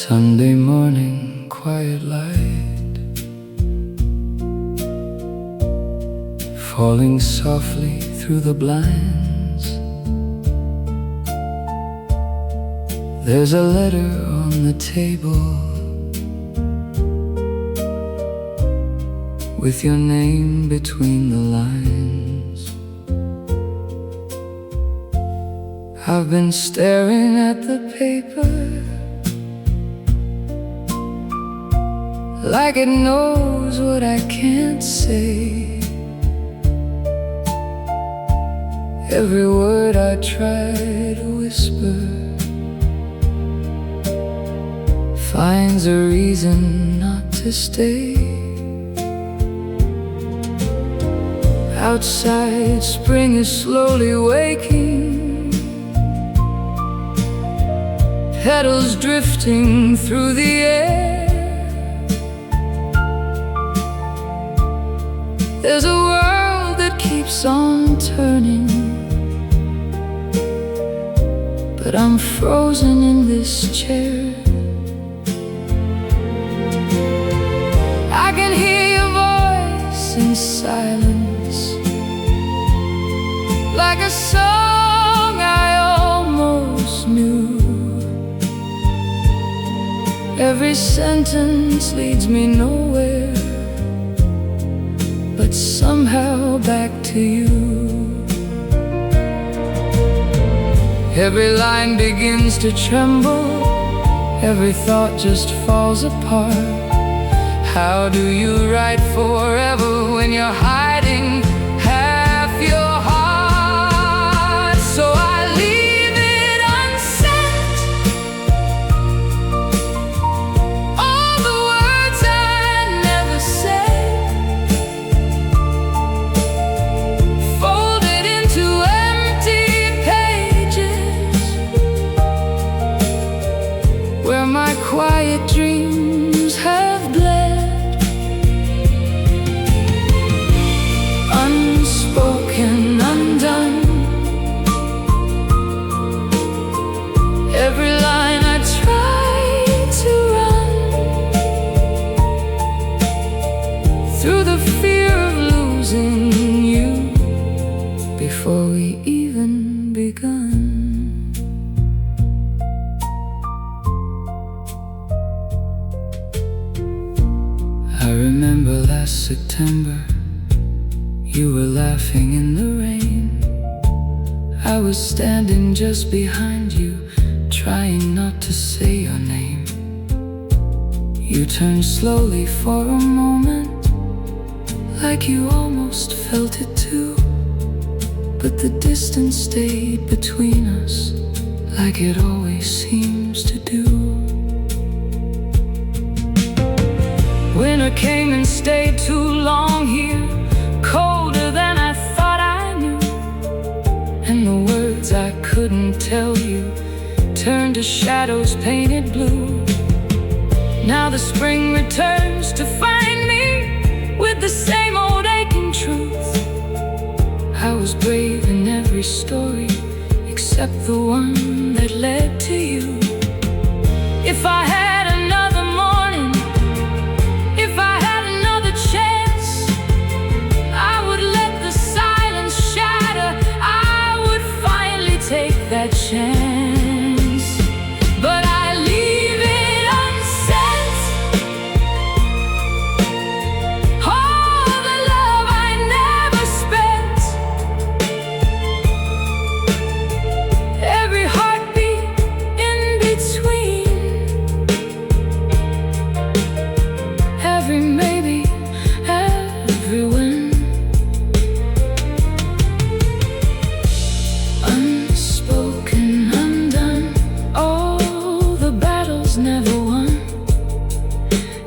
Sunday morning quiet light falling softly through the blinds. There's a letter on the table with your name between the lines. I've been staring at the paper like it knows what I can't say. Every word I try to whisper finds a reason not to stay. Outside, spring is slowly waking, petals drifting through the air. There's a world that keeps on turning, but I'm frozen in this chair. I can hear your voice in silence, like a song I almost knew. Every sentence leads me nowhere, but somehow back to you. Every line begins to tremble, every thought just falls apart. How do you write forever when you're hiding half your heart? So I leave it unsent, all the words I never said, folded into empty pages, where my quiet dreams have bled. Unspoken, undone, every line I try to run, through the fear of losing you before we even begun. I remember last September, you were laughing in the rain. I was standing just behind you, trying not to say your name. You turned slowly for a moment, like you almost felt it too. But the distance stayed between us, like it always seems to do. Winter came and stayed too long here, colder than I thought I knew, and the words I couldn't tell you turned to shadows painted blue. Now the spring returns to find me with the same old aching truth. I was brave in every story except the one that led to you. If I had another morning, if I had another chance, I would let the silence shatter, I would finally take that chance. But I leave it unsent, all the love I never spent, every heartbeat in between, every maybe, every when. Unspoken, undone, all the battles never won.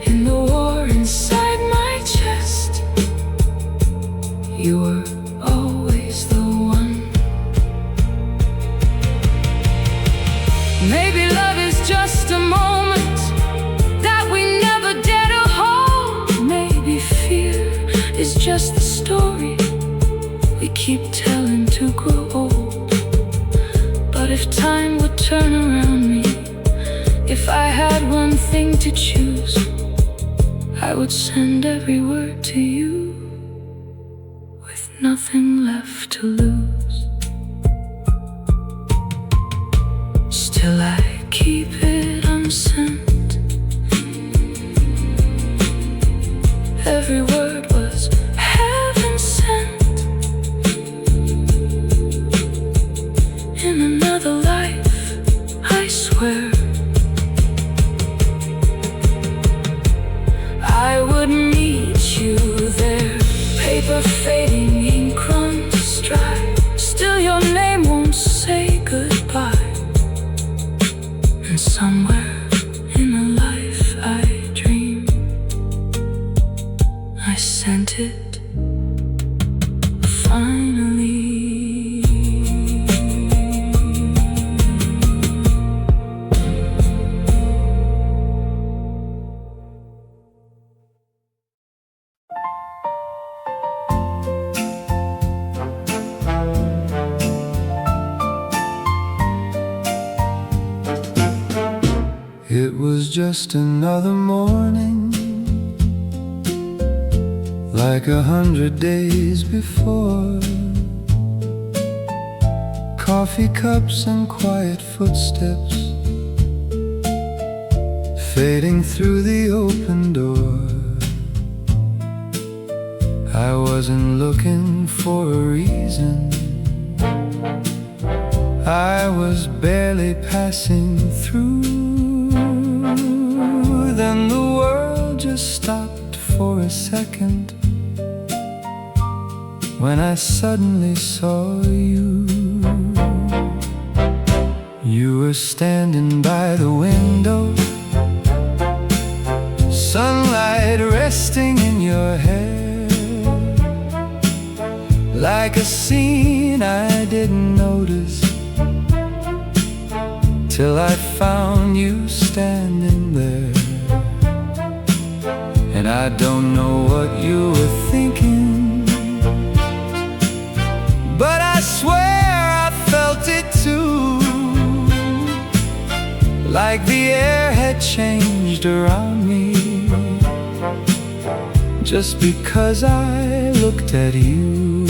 In the war inside my chest, you were always the one. Maybe love is just a moment that we never dare to hold. Maybe fear is just the story we keep telling to grow old. But if time would turn around me, if I had one thing to choose, I would send every word to you with nothing left to lose. Still I keep it unsent. Every word was heaven sent. In another life, I swear, I would meet you there. Paper fading, ink runs dry. Still your name won't say goodbye. And somewhere in a life I dream, I sent it finally. It was just another morning, like 100 days before. Coffee cups and quiet footsteps fading through the open door. I wasn't looking for a reason, I was barely passing through. Then the world just stopped for a second when I suddenly saw you. You were standing by the window, sunlight resting in your hair, like a scene I didn't notice till I found you standing there. And I don't know what you were thinking, but I swear I felt it too, like the air had changed around me, just because I looked at you.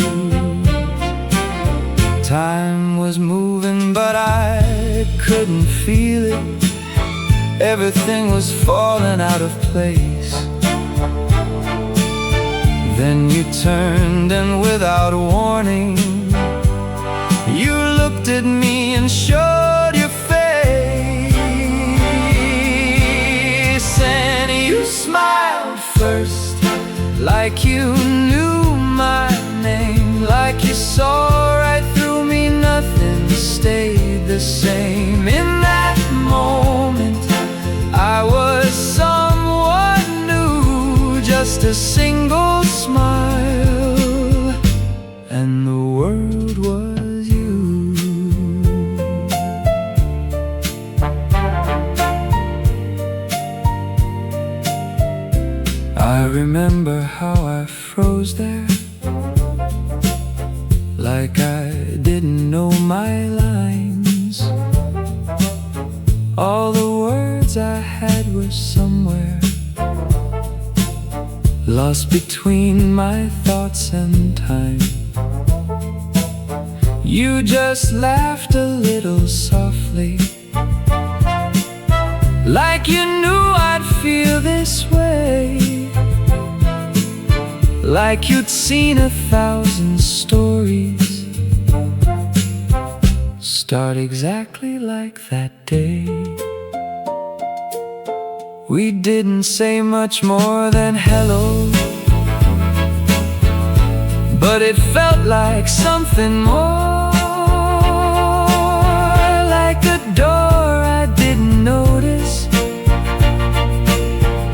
Time was moving, but I couldn't feel it. Everything was falling out of place. Then you turned and without warning, you looked at me and showed your face. And you smiled first, like you knew my name, like you saw right through me. Nothing stayed the same. In that moment I was someone new, just a single smile, and the world was you. I remember how I froze there, like I didn't know my lines. All the words I had were somewhere lost between my thoughts and time. You just laughed a little softly, like you knew I'd feel this way, like you'd seen 1,000 stories start exactly like that day. We didn't say much more than hello, but it felt like something more, like a door I didn't notice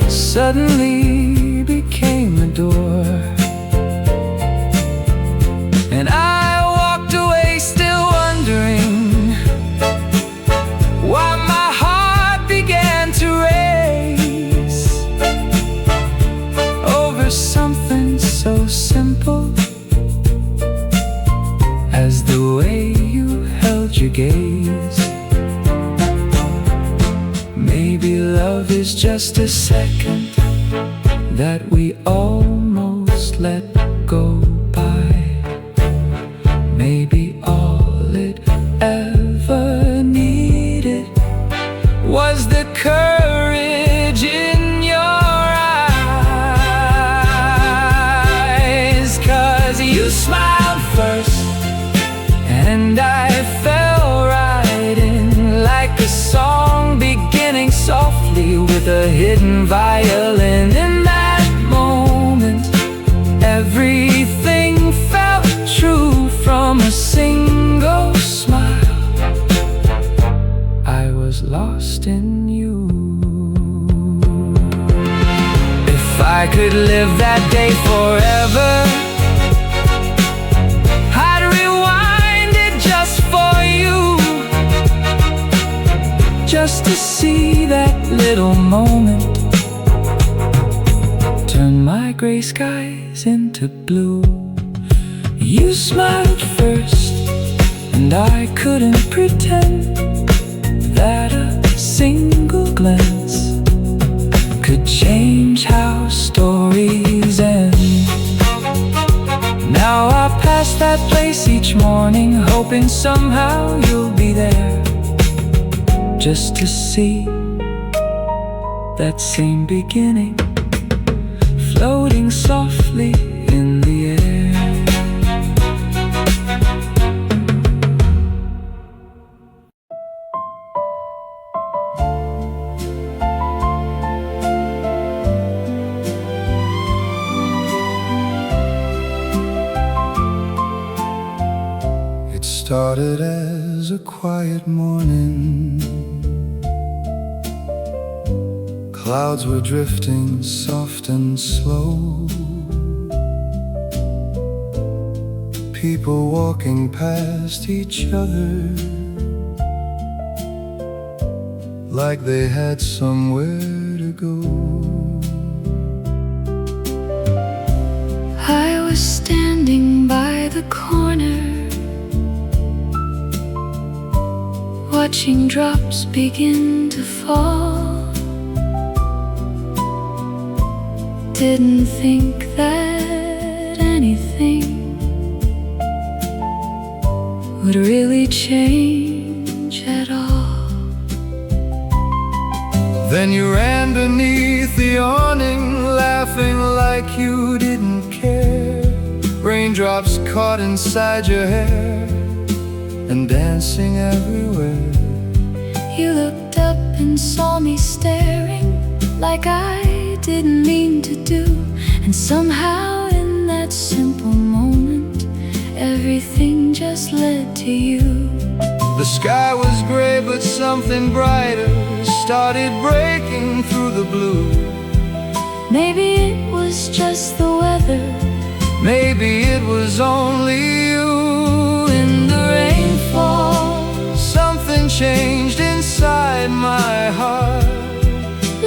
suddenly became a door. And I walked away still wondering why my heart began to race over something so simple as the way you held your gaze. Maybe is just a second that we almost let go by. Maybe all it ever needed was the courage in your eyes. 'Cause you smiled first and I fell right in, like a song beginning softly with a hidden violin. In that moment, everything felt true from a single smile. I was lost in you. If I could live that day forever, I'd rewind it just for you, just to see that little moment, turn my gray skies into blue. You smiled first and I couldn't pretend that a single glance could change how stories end. Now I pass that place each morning, hoping somehow you'll be there, just to see that same beginning floating softly in the air. It started as a quiet morning. Clouds were drifting soft and slow. People walking past each other like they had somewhere to go. I was standing by the corner, watching drops begin to fall. Didn't think that anything would really change at all. Then you ran beneath the awning, laughing like you didn't care. Raindrops caught inside your hair and dancing everywhere. You looked up and saw me staring like I didn't mean to do, and somehow in that simple moment everything just led to you. The sky was gray but something brighter started breaking through the blue. Maybe it was just the weather, maybe it was only you. In the rainfall, something changed inside my heart,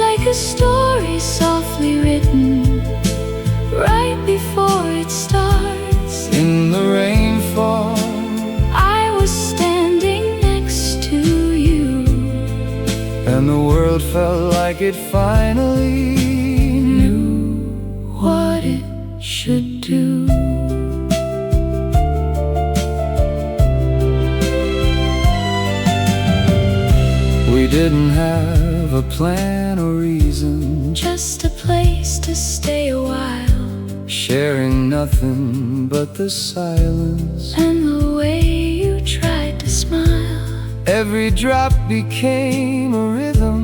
like a story softly written right before it starts. In the rainfall, I was standing next to you, and the world felt like it finally knew what it should do. We didn't have a plan or reason, Just a place to stay a while, sharing nothing but the silence. and the way you tried to smile. Every drop became a rhythm,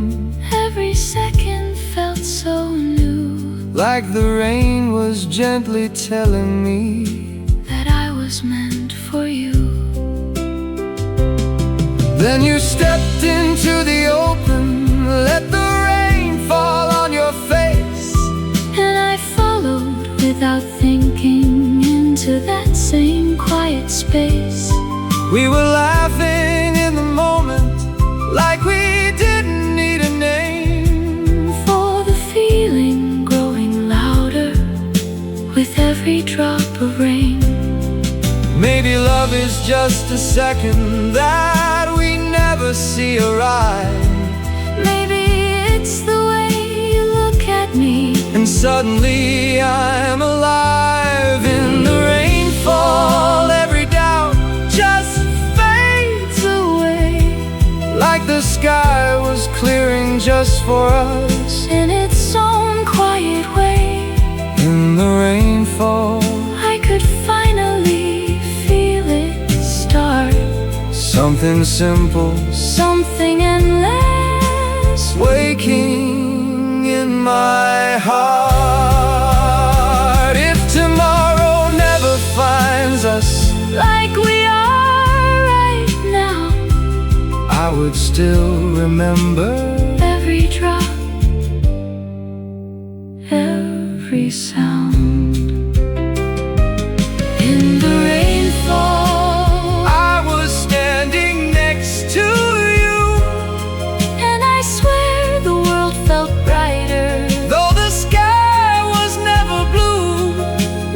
Every second felt so new, like the rain was gently telling me that I was meant for you. Then you stepped into the open, let the rain fall on your face, And I followed without thinking into that same quiet space. we were laughing in the moment like we didn't need a name. For the feeling growing louder with every drop of rain. Maybe love is just a second that we never see arrive. Maybe it's the way you look at me, and suddenly I'm alive in the rainfall. Every doubt just fades away, like the sky was clearing just for us. in its own quiet way. In the rainfall, I could finally feel it start. something simple, Something endless, waking in my heart. If tomorrow never finds us like we are right now, I would still remember every drop, every sound. In the rainfall, I was standing next to you, and I swear the world felt brighter. though the sky was never blue.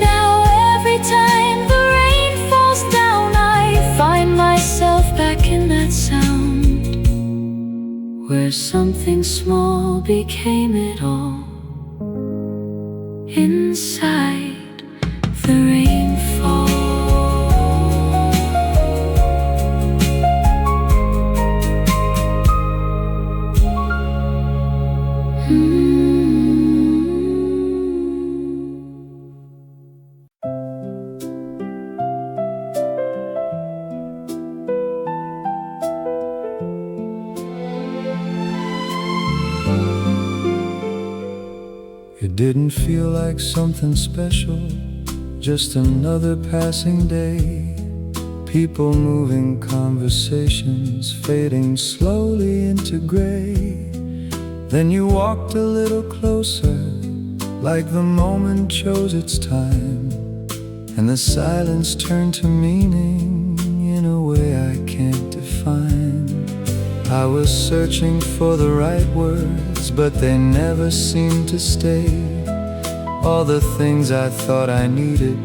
Now every time the rain falls down, I find myself back in that sound, where something small became it all. Inside the rainfall. It didn't feel like something special, just another passing day. People moving, conversations fading slowly into gray. Then you walked a little closer, like the moment chose its time, and the silence turned to meaning in a way I can't define. I was searching for the right words, but they never seemed to stay. All the things I thought I needed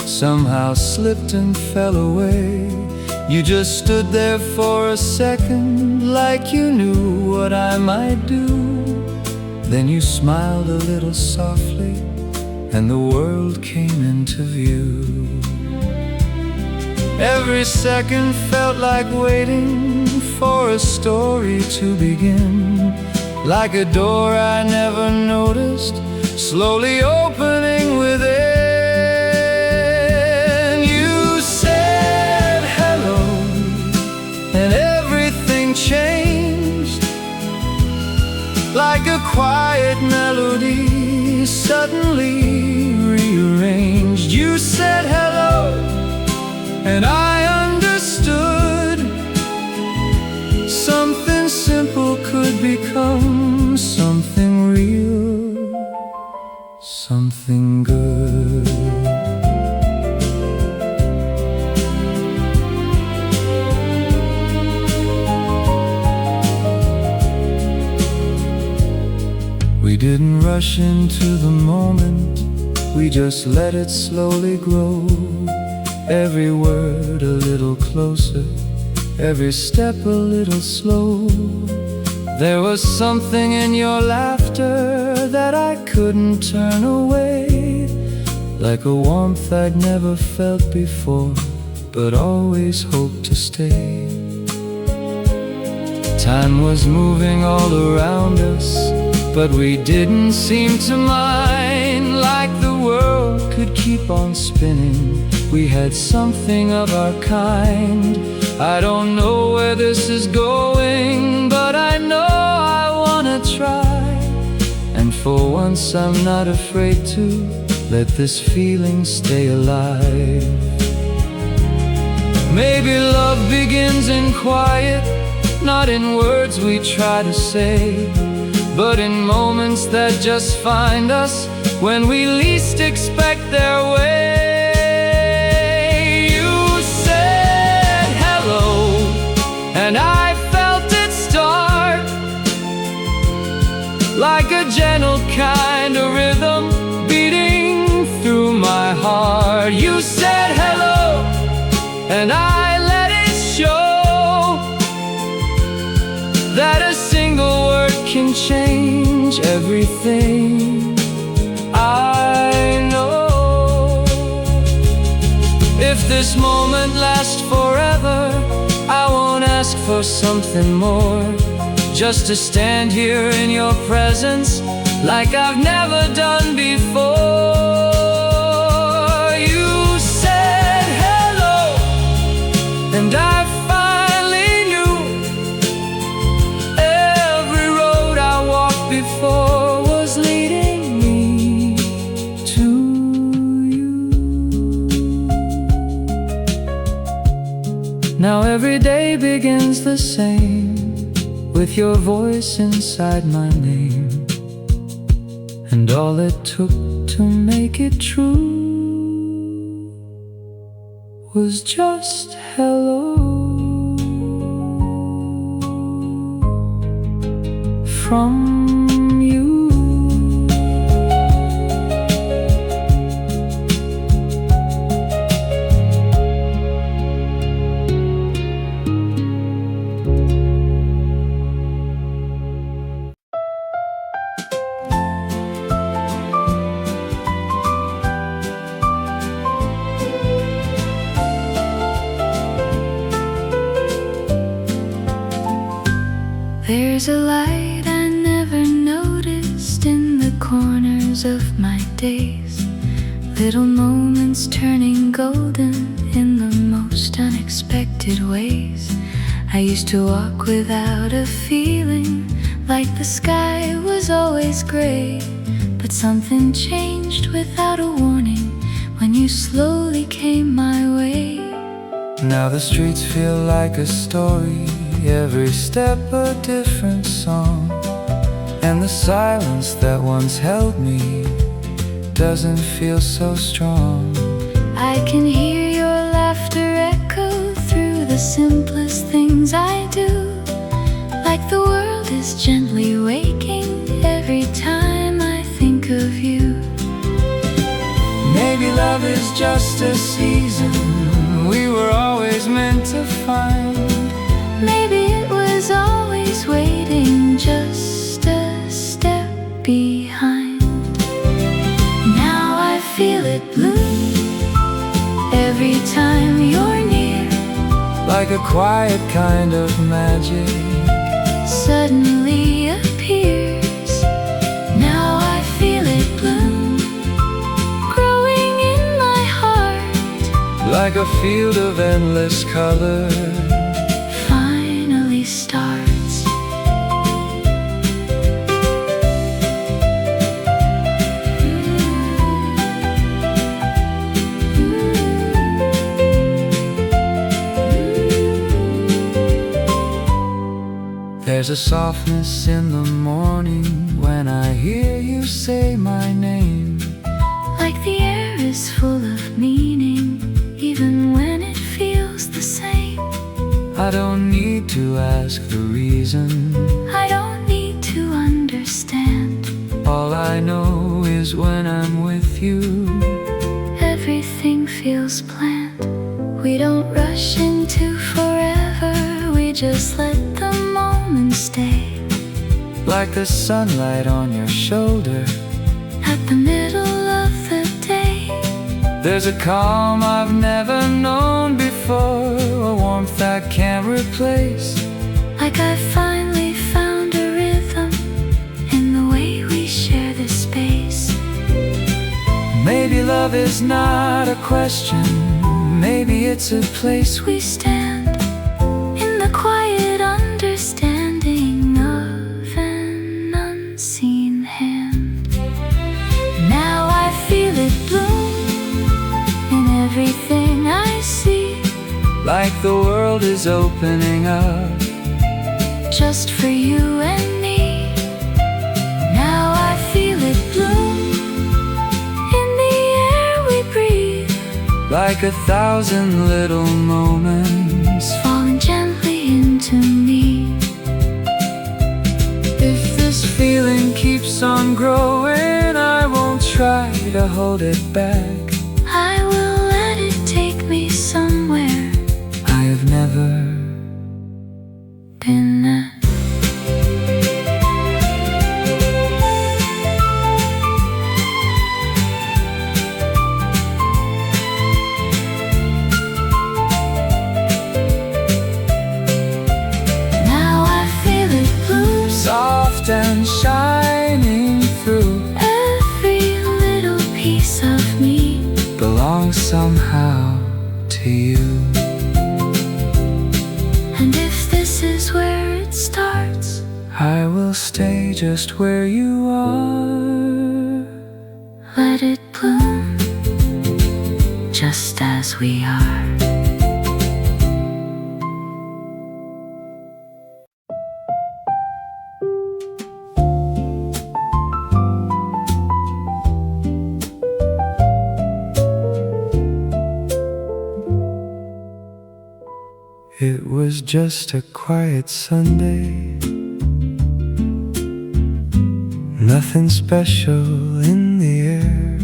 somehow slipped and fell away. You just stood there for a second, like you knew what I might do. Then you smiled a little softly, and the world came into view. Every second felt like waiting for a story to begin, like a door I never noticed, slowly opening within. You said hello, and everything changed, like a quiet melody suddenly rearranged. You said hello, and I understood. Something simple could become something real, something good. We didn't rush into the moment, we just let it slowly grow. Every word a little closer, every step a little slow. There was something in your laughter that I couldn't turn away, like a warmth I'd never felt before, but always hoped to stay. Time was moving all around us, but we didn't seem to mind, like the world could keep on spinning. We had something of our kind. I don't know where this is going, but I know I wanna try. And for once I'm not afraid to let this feeling stay alive. Maybe love begins in quiet, not in words we try to say, but in moments that just find us when we least expect their way. And I felt it start, like a gentle kind of rhythm beating through my heart. You said hello, and I let it show that a single word can change change everything. I know if this moment lasts forever, I won't ask for something more, just to stand here in your presence like I've never done before. You said hello, and I finally knew every road I walked before was leading me to you. Now every day begins the same, with your voice inside my name, and all it took to make it true was just hello from you. There's a light I never noticed in the corners of my days, little moments turning golden in the most unexpected ways. I used to walk without a feeling, like the sky was always gray, but something changed without a warning when you slowly came my way. Now the streets feel like a story, every step a different song, and the silence that once held me doesn't feel so strong. I can hear your laughter echo through the simplest things I do, like the world is gently waking every time I think of you. Maybe love is just a season we were always meant to find. Maybe it was always waiting, just a step behind. Now I feel it bloom every time you're near, like a quiet kind of magic suddenly appears. Now I feel it bloom, growing in my heart, like a field of endless color finally starts. There's a softness in the morning when I hear you say my name, Like the air is full of meaning, even when it feels the same. I don't need to ask the reason, I don't need to understand. all I know is when I'm with you, Everything feels planned. We don't rush into forever, we just let the moment stay. like the sunlight on your shoulder. At the middle of the day, There's a calm I've never known before, a warmth I can't replace. like I finally found a rhythm in the way we share this space. Maybe love is not a question, maybe it's a place We stand in the quiet understanding of an unseen hand. Now I feel it bloom in everything I see, like the world is opening up just for you and me. Now I feel it bloom in the air we breathe, like 1,000 little moments falling gently into me. If this feeling keeps on growing, I won't try to hold it back. I will let it take me somewhere I have never been at. belong somehow to you. And if this is where it starts, I will stay just where you are. let it bloom just as we are. It was just a quiet Sunday, nothing special in the air.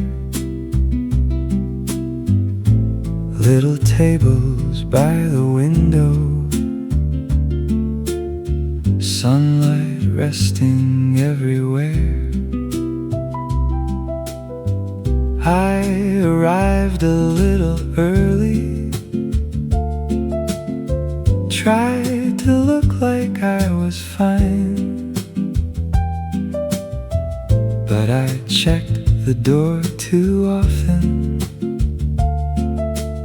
Little tables by the window, sunlight resting everywhere. I arrived a little early, tried to look like I was fine, but I checked the door too often,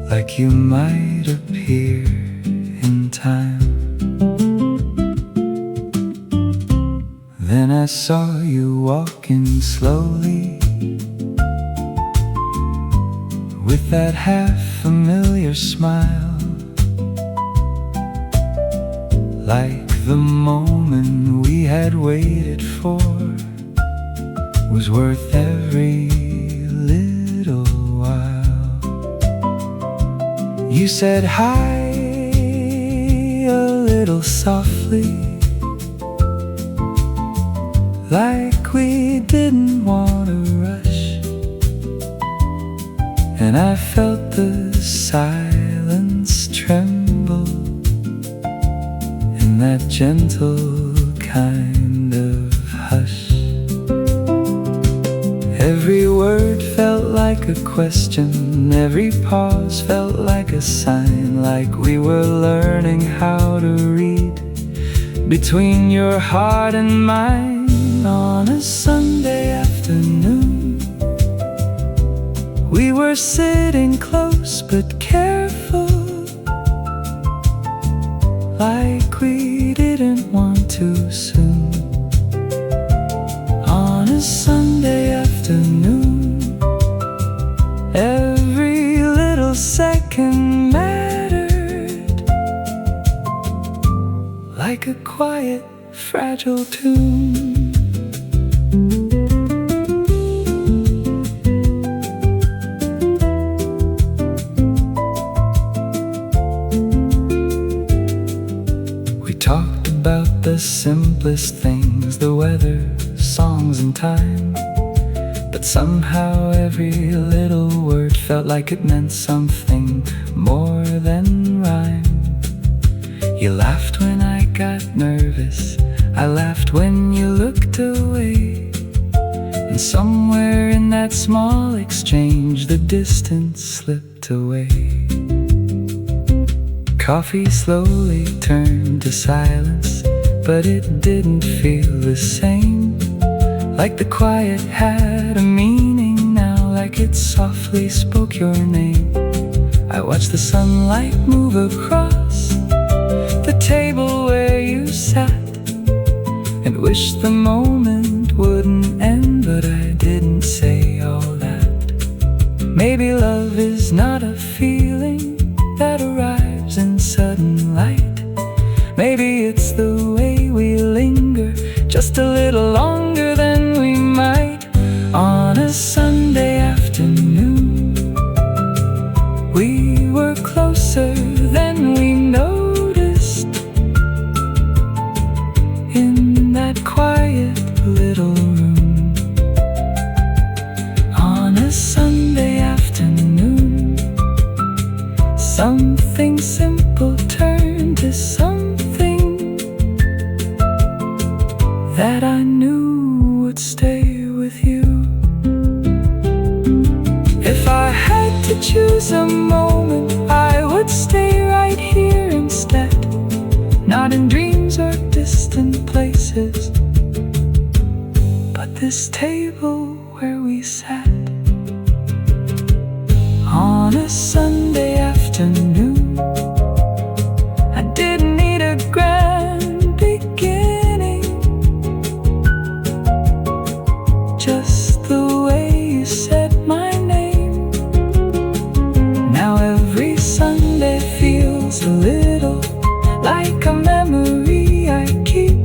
like you might appear in time. Then I saw you walking slowly, with that half-familiar smile, like the moment we had waited for was worth every little while. You said hi a little softly, like we didn't want to rush, and I felt the silence tremble in that gentle kind of hush. Every word felt like a question, every pause felt like a sign, like we were learning how to read between your heart and mine. On a Sunday afternoon, we were sitting close but careful, like we didn't want too soon. On a Sunday afternoon, every little second mattered, like a quiet, fragile tune. Talked about the simplest things, the weather, songs and time, but somehow every little word felt like it meant something more than rhyme. You laughed when I got nervous, I laughed when you looked away, and somewhere in that small exchange the distance slipped away. Coffee slowly turned to silence, but it didn't feel the same, like the quiet had a meaning now, like it softly spoke your name. I watched the sunlight move across the table where you sat, and wished the moment wouldn't end, but I didn't say all that. Maybe love is not a feeling that arrives in sudden light. Maybe it's the way we linger just a little longer than we might. On a Sunday afternoon, we were closer than we noticed, in that quiet little room. On a Sunday afternoon, something simple turned to something that I knew would stay with you. If I had to choose a moment, I would stay right here instead, not in dreams or distant places, but this table where we sat. On a Sunday afternoon. I didn't need a grand beginning, just the way you said my name. Now every Sunday feels a little like a memory I keep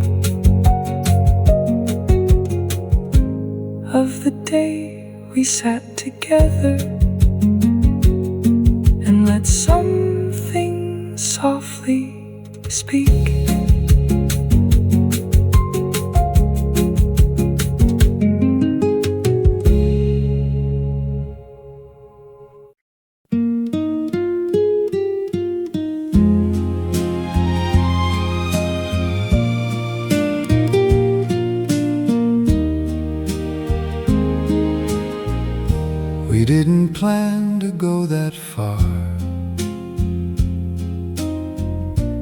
of the day we sat together and let something softly speak. We didn't plan to go that far,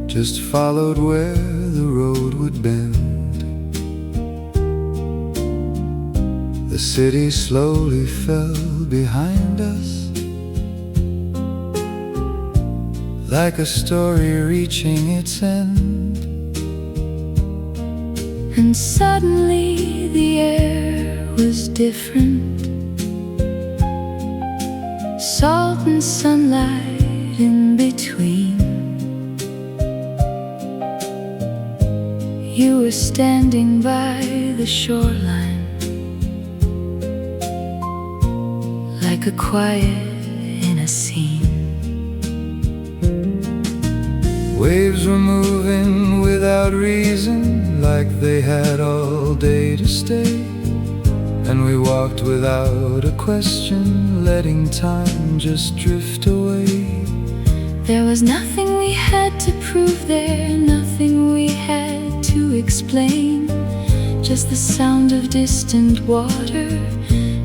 just followed where the road would bend. The city slowly fell behind us, like a story reaching its end. And suddenly the air was different. Salt and sunlight in between. You were standing by the shoreline, like a quiet in a scene. Waves were moving without reason, like they had all day to stay. And we walked without a question, letting time just drift away. There was nothing we had to prove there, nothing we had to explain. Just the sound of distant water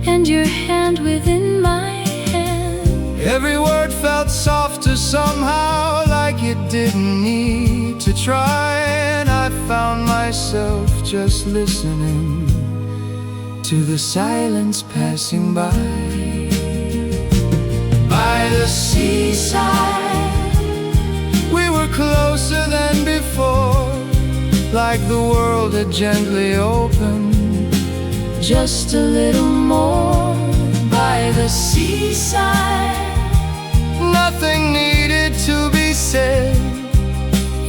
and your hand within my hand. Every word felt softer somehow, like it didn't need to try. And I found myself just listening to the silence passing by. By the seaside, we were closer than before, like the world had gently opened Just a little more. By the seaside, nothing needed to be said.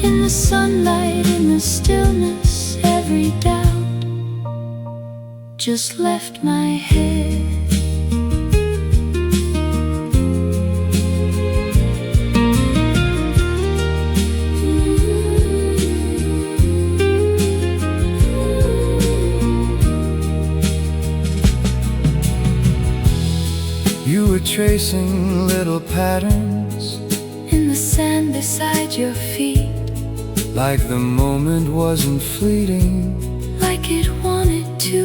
in the sunlight, in the stillness, every doubt just left my head. You were tracing little patterns In the sand beside your feet, like the moment wasn't fleeting. like it wanted to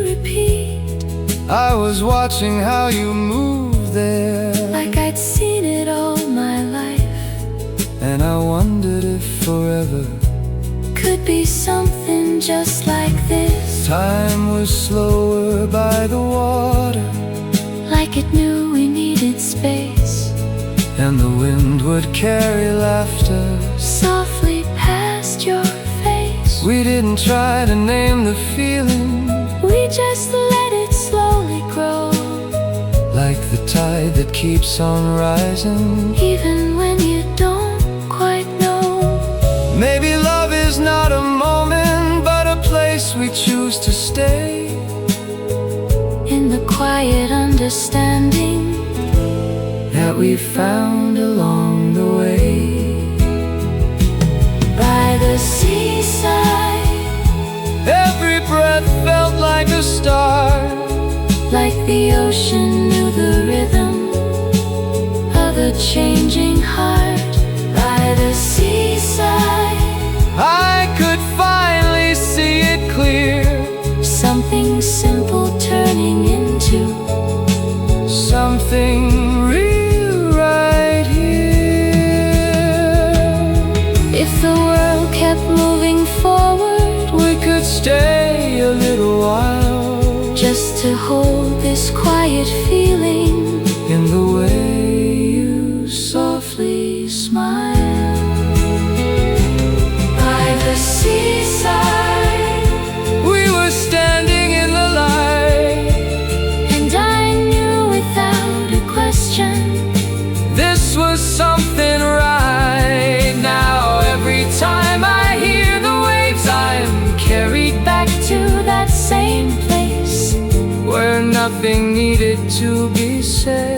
repeat. I was watching how you moved there, Like I'd seen it all my life. and I wondered if forever Could be something just like this. time was slower by the water, Like it knew we needed space. and the wind would carry laughter Softly past your face. We didn't try to name the feeling, We just let it slowly grow. like the tide that keeps on rising. Even when you don't quite know. Maybe love is not a moment, but a place we choose to stay. In the quiet understanding That we found along the way. by the seaside, Every breath felt like a start, like the ocean knew the rhythm of a changing heart. By the seaside, I could finally see it clear. something simple turning into Something real right here. If the world kept moving forward, We could stay a little while, just to hold this quiet feeling in the way was something right. Now every time I hear the waves, I'm carried back to that same place where nothing needed to be said.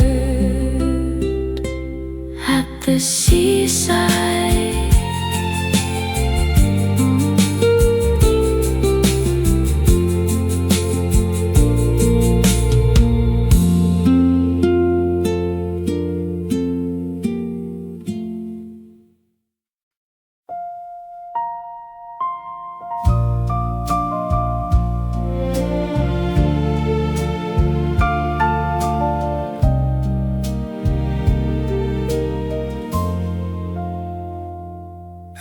At the seaside.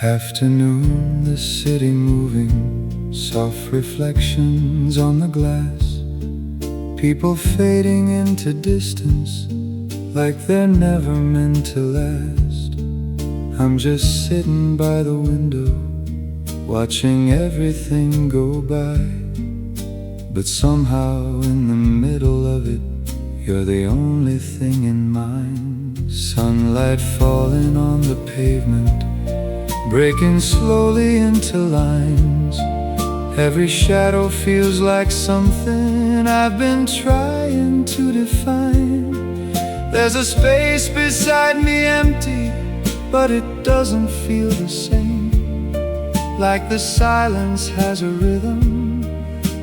Afternoon, the city moving, soft reflections on the glass, people fading into distance like they're never meant to last. I'm just sitting by the window, watching everything go by, but somehow in the middle of it, you're the only thing in mind. Sunlight falling on the pavement, breaking slowly into lines. Every shadow feels like something I've been trying to define. There's a space beside me empty, but it doesn't feel the same. Like the silence has a rhythm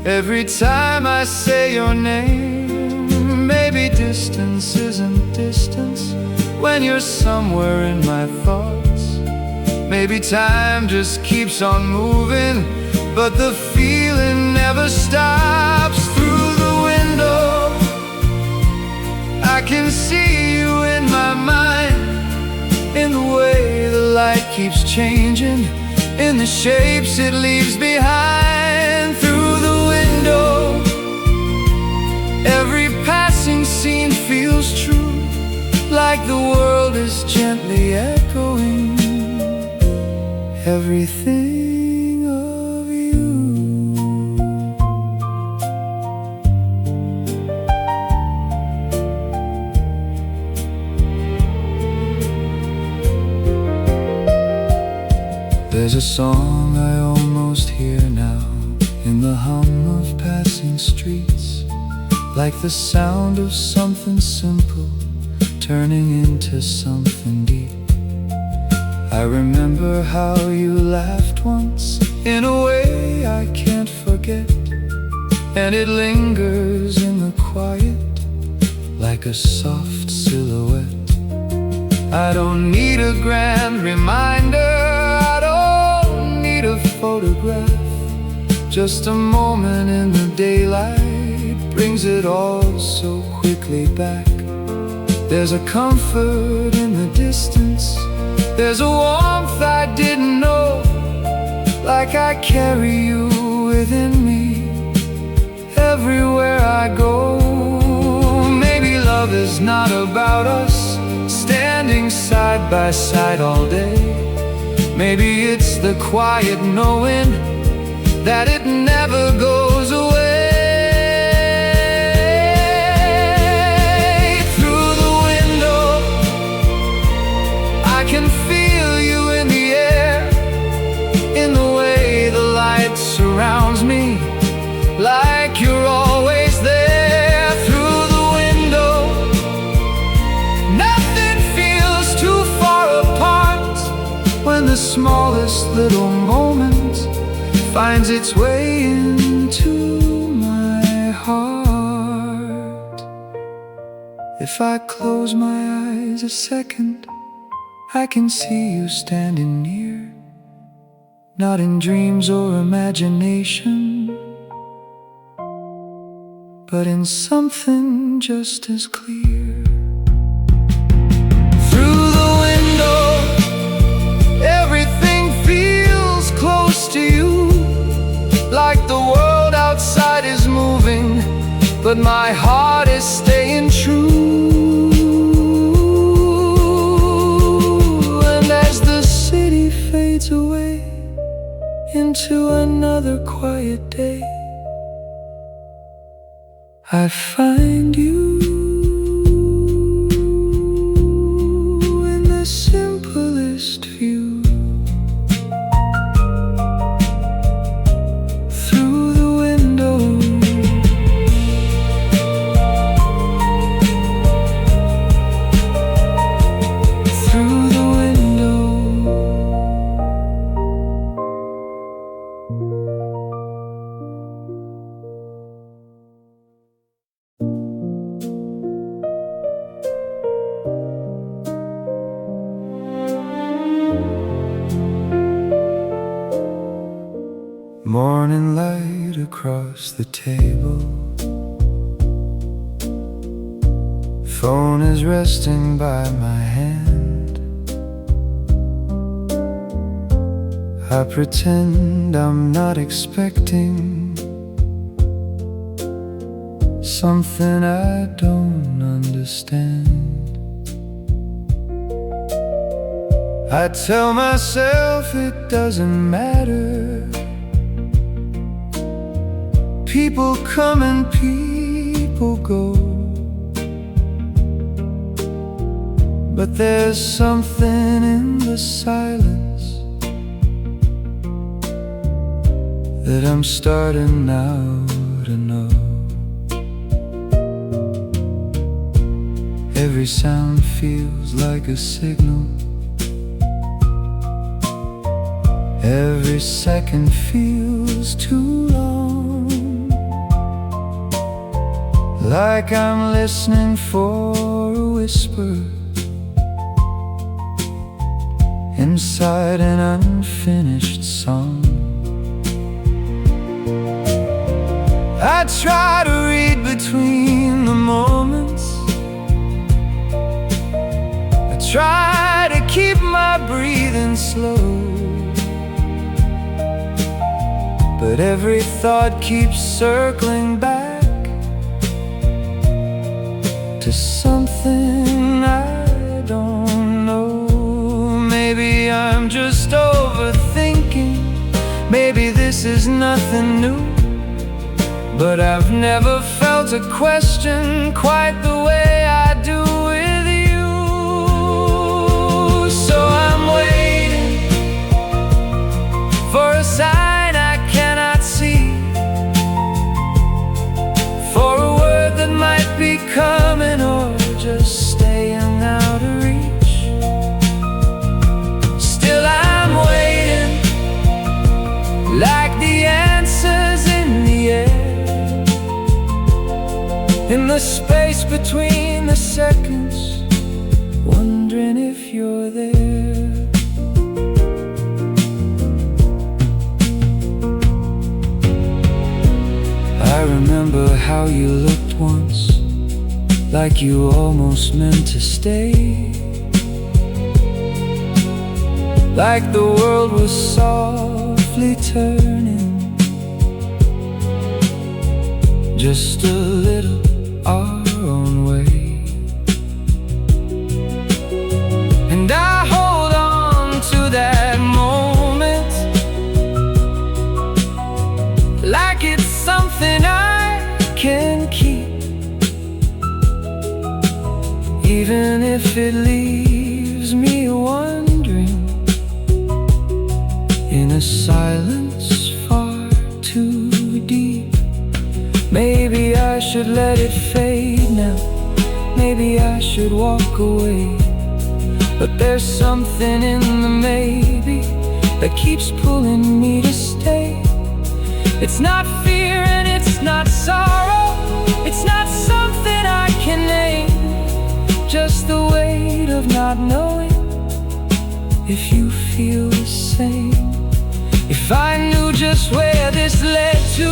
every time I say your name. Maybe distance isn't distance when you're somewhere in my thoughts. Maybe time just keeps on moving, but the feeling never stops. Through the window, I can see you in my mind, in the way the light keeps changing, in the shapes it leaves behind. Through the window, every passing scene feels true, like the world is gently echoing everything of you. There's a song I almost hear now, in the hum of passing streets, like the sound of something simple turning into something deep. I remember how you laughed once in a way I can't forget, and it lingers in the quiet like a soft silhouette. I don't need a grand reminder, I don't need a photograph. Just a moment in the daylight brings it all so quickly back. There's a comfort in the distance, there's a warmth I didn't know, like I carry you within me everywhere I go. Maybe love is not about us standing side by side all day. Maybe it's the quiet knowing that it never goes away. Through the window, I can feel you in the air, in the way the light surrounds me, like you're always there. Through the window, nothing feels too far apart, when the smallest little moment finds its way into my heart. If I close my eyes a second, I can see you standing near, not in dreams or imagination, but in something just as clear. Through the window, everything feels close to you, like the world outside is moving, but my heart is staying true. And as the city fades away into another quiet day, I find you across the table. Phone is resting by my hand. I pretend I'm not expecting something I don't understand. I tell myself it doesn't matter. People come and people go, but there's something in the silence that I'm starting now to know. Every sound feels like a signal. Every second feels too long, like I'm listening for a whisper inside an unfinished song. I try to read between the moments. I try to keep my breathing slow, but every thought keeps circling back to something I don't know. Maybe I'm just overthinking. Maybe this is nothing new, but I've never felt a question quite the way I do with you. So I'm waiting for a sign I cannot see, for a word that might be coming or just staying out of reach. Still I'm waiting, like the answers in the air, in the space between the seconds, wondering if you're there. I remember how you looked once, like you almost meant to stay, like the world was softly turning just a little our own way. And I hold on to that moment like it's something I can keep, even if it leaves me wondering in a silence far too deep. Maybe I should let it fade now. Maybe I should walk away, but there's something in the maybe that keeps pulling me to stay. It's not fear and it's not sorrow. It's not something I can name, just the weight of not knowing if you feel the same. If I knew just where this led to,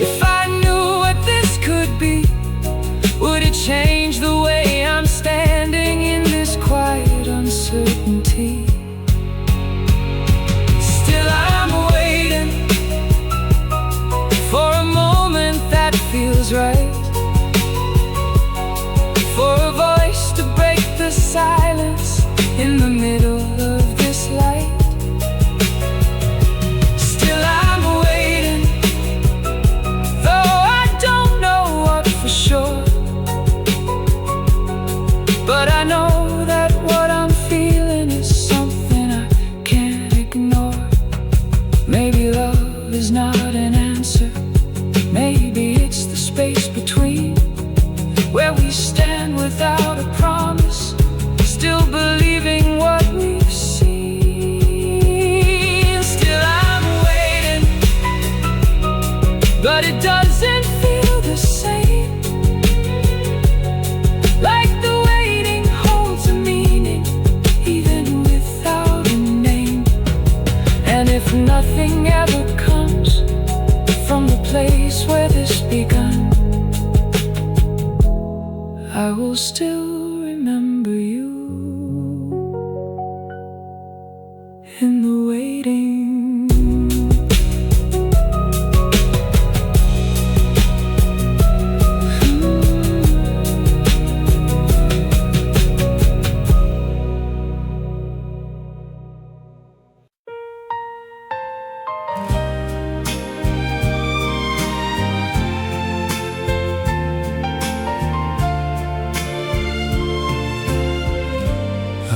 if I knew what this could be, would it change the way I'm standing in this quiet uncertainty? Still I'm waiting for a moment that feels right, for a voice to break the silence in the middle of this light. Still I'm waiting, though I don't know what for sure, but I know that what I'm feeling is something I can't ignore. Maybe love is not an answer. Maybe it's the space between, where we stand without a promise, still believing what we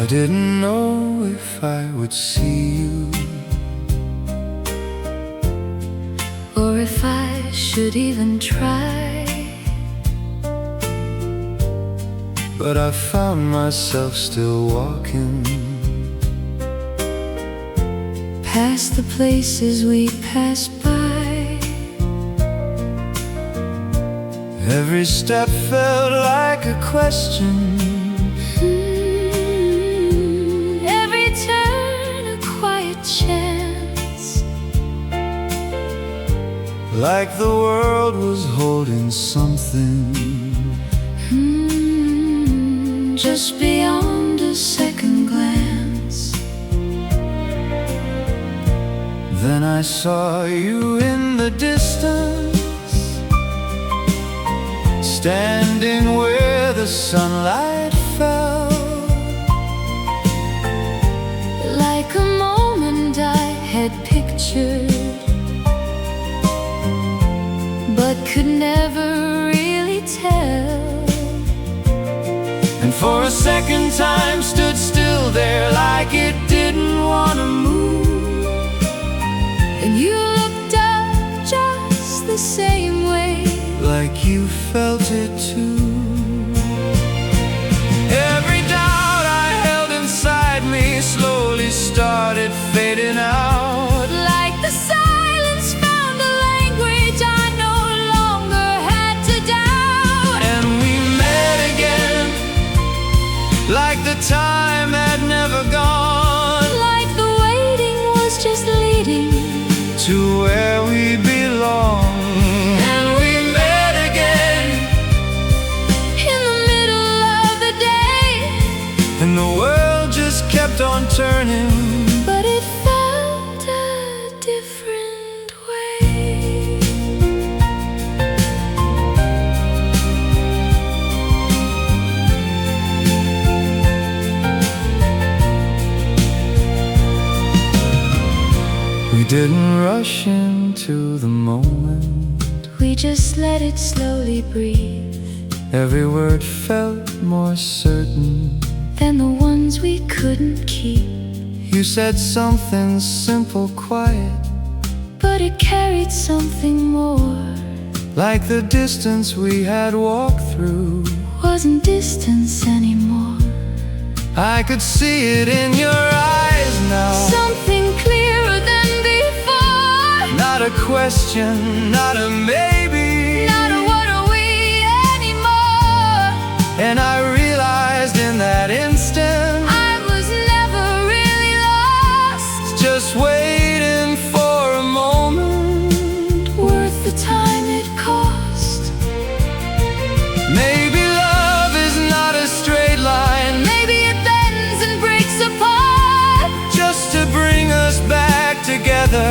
I didn't know if I would see you, or if I should even try. but I found myself still walking Past the places we passed by. Every step felt like a question, Every turn a quiet chance, like the world was holding something just beyond a second glance. Then I saw you in the distance, standing where the sunlight fell, Like a moment I had pictured, but could never really tell. and for a second time stood still there like it didn't want to move. And you looked up just the same way, Like you felt it too. Every doubt I held inside me slowly started fading out. like the silence found a language I no longer had to doubt. And we met again, like the time had never gone, Like the waiting was just leading to where we belong. And we met again in the middle of the day, and the world just kept on turning. but it felt a different way. We didn't rush into the moment. We just let it slowly breathe, Every word felt more certain. than the ones we couldn't keep. You said something simple, quiet, But it carried something more. like the distance we had walked through. Wasn't distance anymore. I could see it in your eyes now. Something clearer than before. Not a question, not a maybe. Not a what are we anymore. And I realized in that instant, I was never really lost. just waiting for a moment Worth the time it cost. Maybe love is not a straight line, Maybe it bends and breaks apart, just to bring us back together.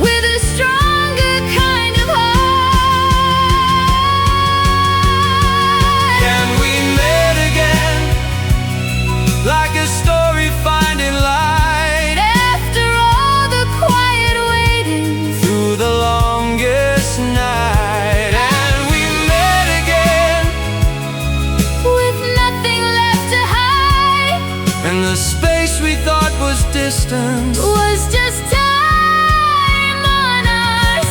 with a stronger kind of heart. And we met again, like a story finding light, After all the quiet waiting, through the longest night. And we met again, with nothing left to hide, and the space we thought was distant was just time on our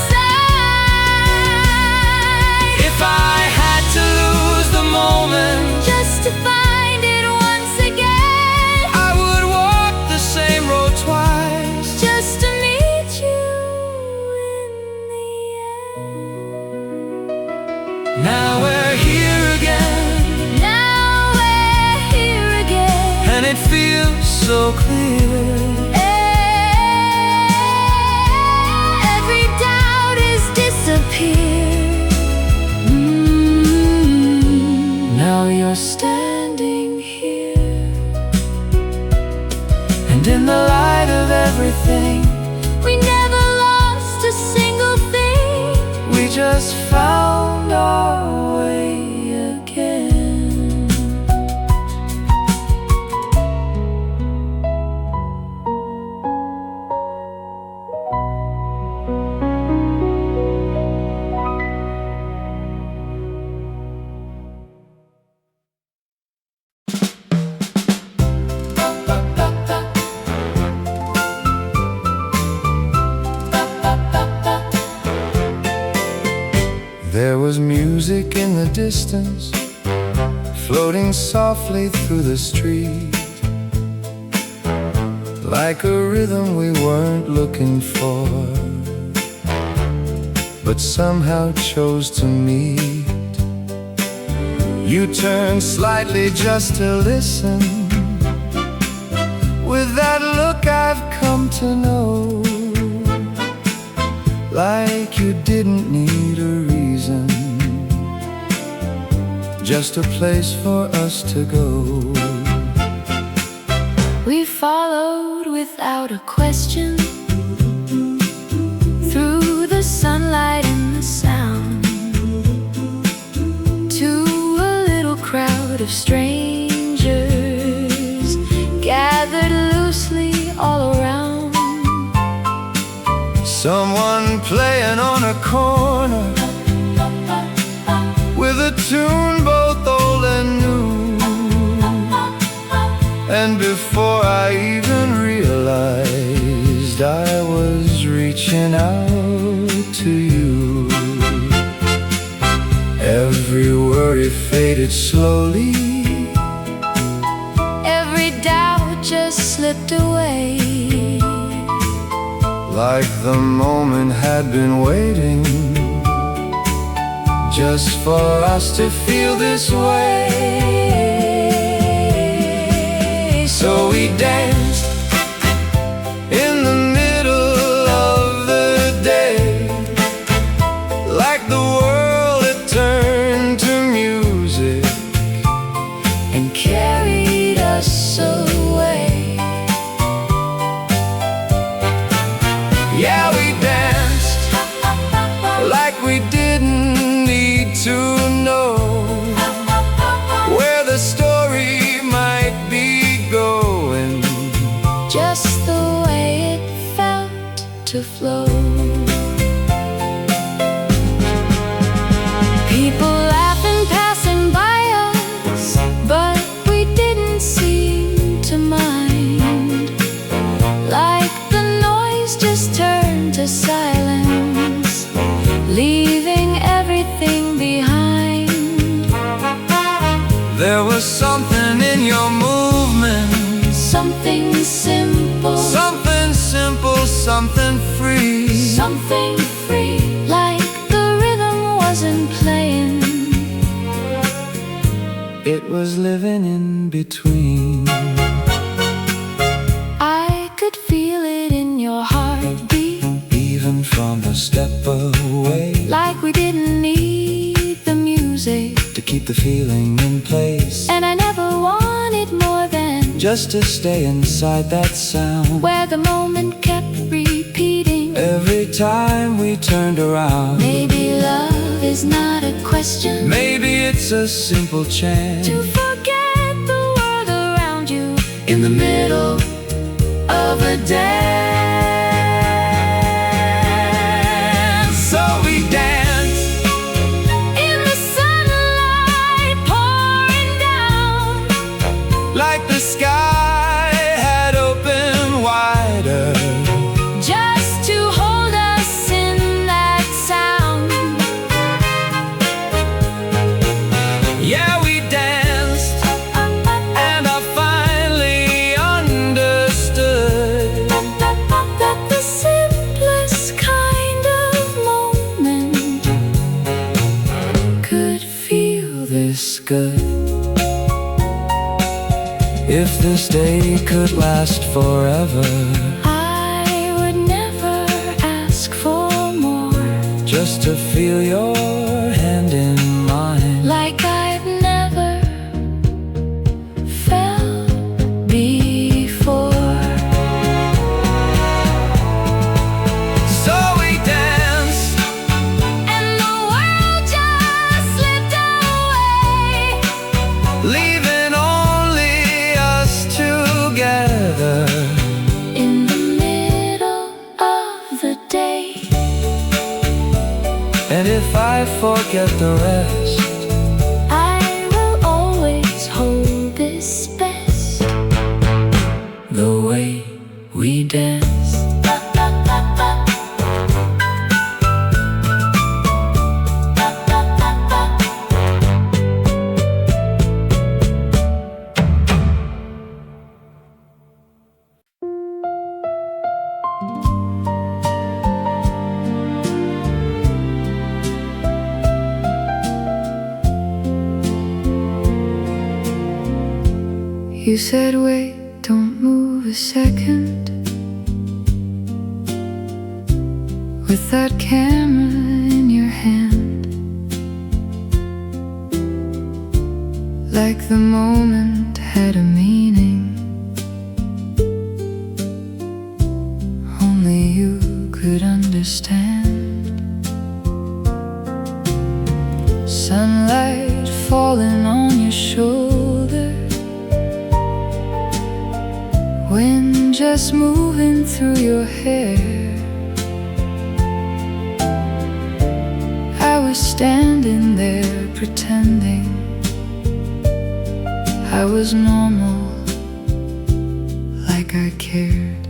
side. If I had to lose the moment, Just to find it once again, I would walk the same road twice. just to meet you in the end. Now we're here again, Now we're here again, and it feels so clear. Every doubt is disappeared. Now you're standing here, and in the light of everything, We never lost a single thing. we just found our way again. distance, floating softly through the street, like a rhythm we weren't looking for, but somehow chose to meet. You turned slightly just to listen, with that look I've come to know, like you didn't need a reason, just a place for us to go. We followed without a question, through the sunlight and the sound, to a little crowd of strangers gathered loosely all around. Someone playing on a corner, with a tune both old and new, and before I even realized I was reaching out to you. Every worry faded slowly, Every doubt just slipped away, like the moment had been waiting just for us to feel this way. So we danced in the middle of the day, like the world had turned to music and carried us away. Yeah, we danced like we didn't need to know where the story might be going, Just the way it felt to flow. People laughing, passing by us, but we didn't seem to mind. Like the noise just turned to silence, leaving everything behind. There was something in your movement, Something simple, something simple, something free, something free, like the rhythm wasn't playing. it was living in between. I could feel it in your heartbeat, Even from a step away, like we didn't need the music. to keep the feeling in place, And I never wanted more than just to stay inside that sound. where the moment kept repeating. Every time we turned around, Maybe love is not a question, maybe it's a simple chance to forget the world around you in the middle of a dance. So we danced in the sunlight pouring down, like the sky had opened wider, just to hold us in that sound. yeah, we danced, and I finally understood That the simplest kind of moment could feel this good. If this day could last forever, I would never ask for more, just to feel your hand in mine, like I've never felt before. so we danced, And the world just slipped away, leaving only us together. in the middle of the day. And if I forget the rest, I will always hold this best, the way we danced. You said wait, don't move a second. With that camera in your hand, like the moment had a meaning only you could understand. Sunlight falling on your shoulder, wind just moving through your hair. I was standing there pretending I was normal, like I cared.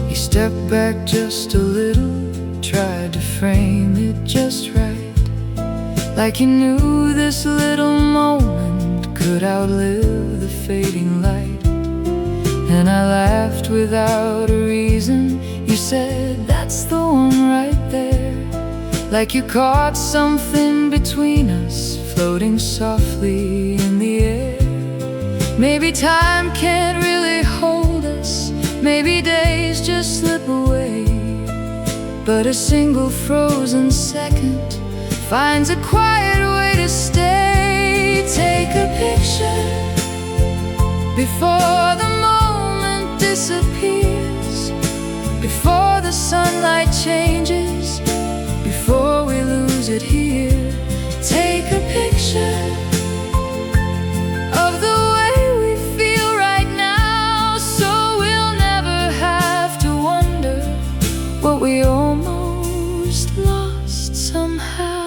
You stepped back just a little, tried to frame it just right, like you knew this little moment could outlive the fading light. And I laughed without a reason. You said, that's the one right there. Like you caught something between us, floating softly in the air. Maybe time can't really hold us, maybe days just slip away, but a single frozen second finds a quiet way to stay. Take a picture before the moment disappears, before the sunlight changes, before we lose it here. Take a picture of the way we feel right now, so we'll never have to wonder what we almost lost somehow.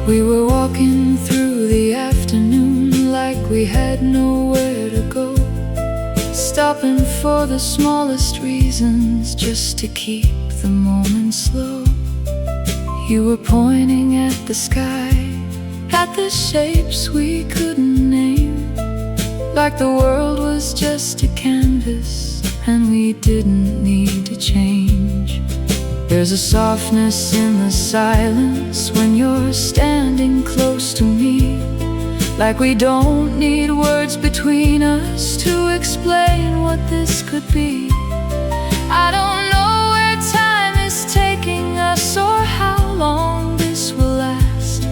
We were walking through the afternoon like we had nowhere to go, stopping for the smallest reasons just to keep the moment slow. You were pointing at the sky, at the shapes we couldn't name, like the world was just a canvas and we didn't need to change. There's a softness in the silence when you're standing close to me, like we don't need words between us to explain what this could be. I don't know where time is taking us or how long this will last,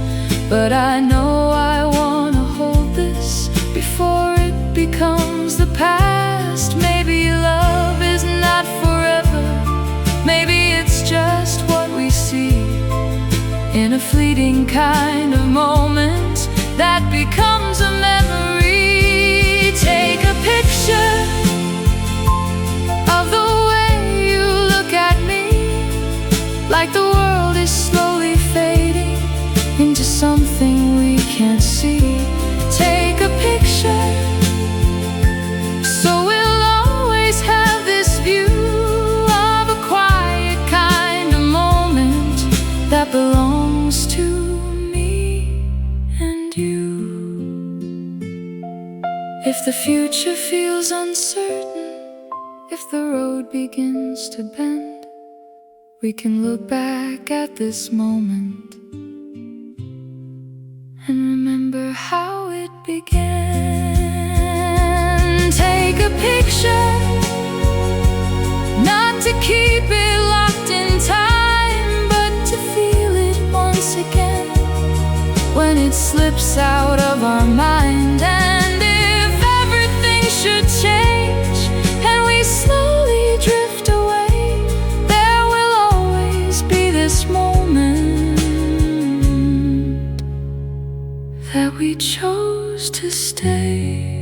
but I know I wanna hold this before it becomes the past. Maybe love is not forever, maybe it's just what we see in a fleeting kind of moment that becomes a memory. Take a picture of the way you look at me, like the world is slowly fading into something we can't see. Take a picture so we'll always have this view of a quiet kind of moment that belongs to me and you. If the future feels uncertain, if the road begins to bend, we can look back at this moment and remember how it began. Take a picture, not to keep it locked in time, but to feel it once again when it slips out of our mind. And if everything should change and we slowly drift away, there will always be this moment that we chose to stay.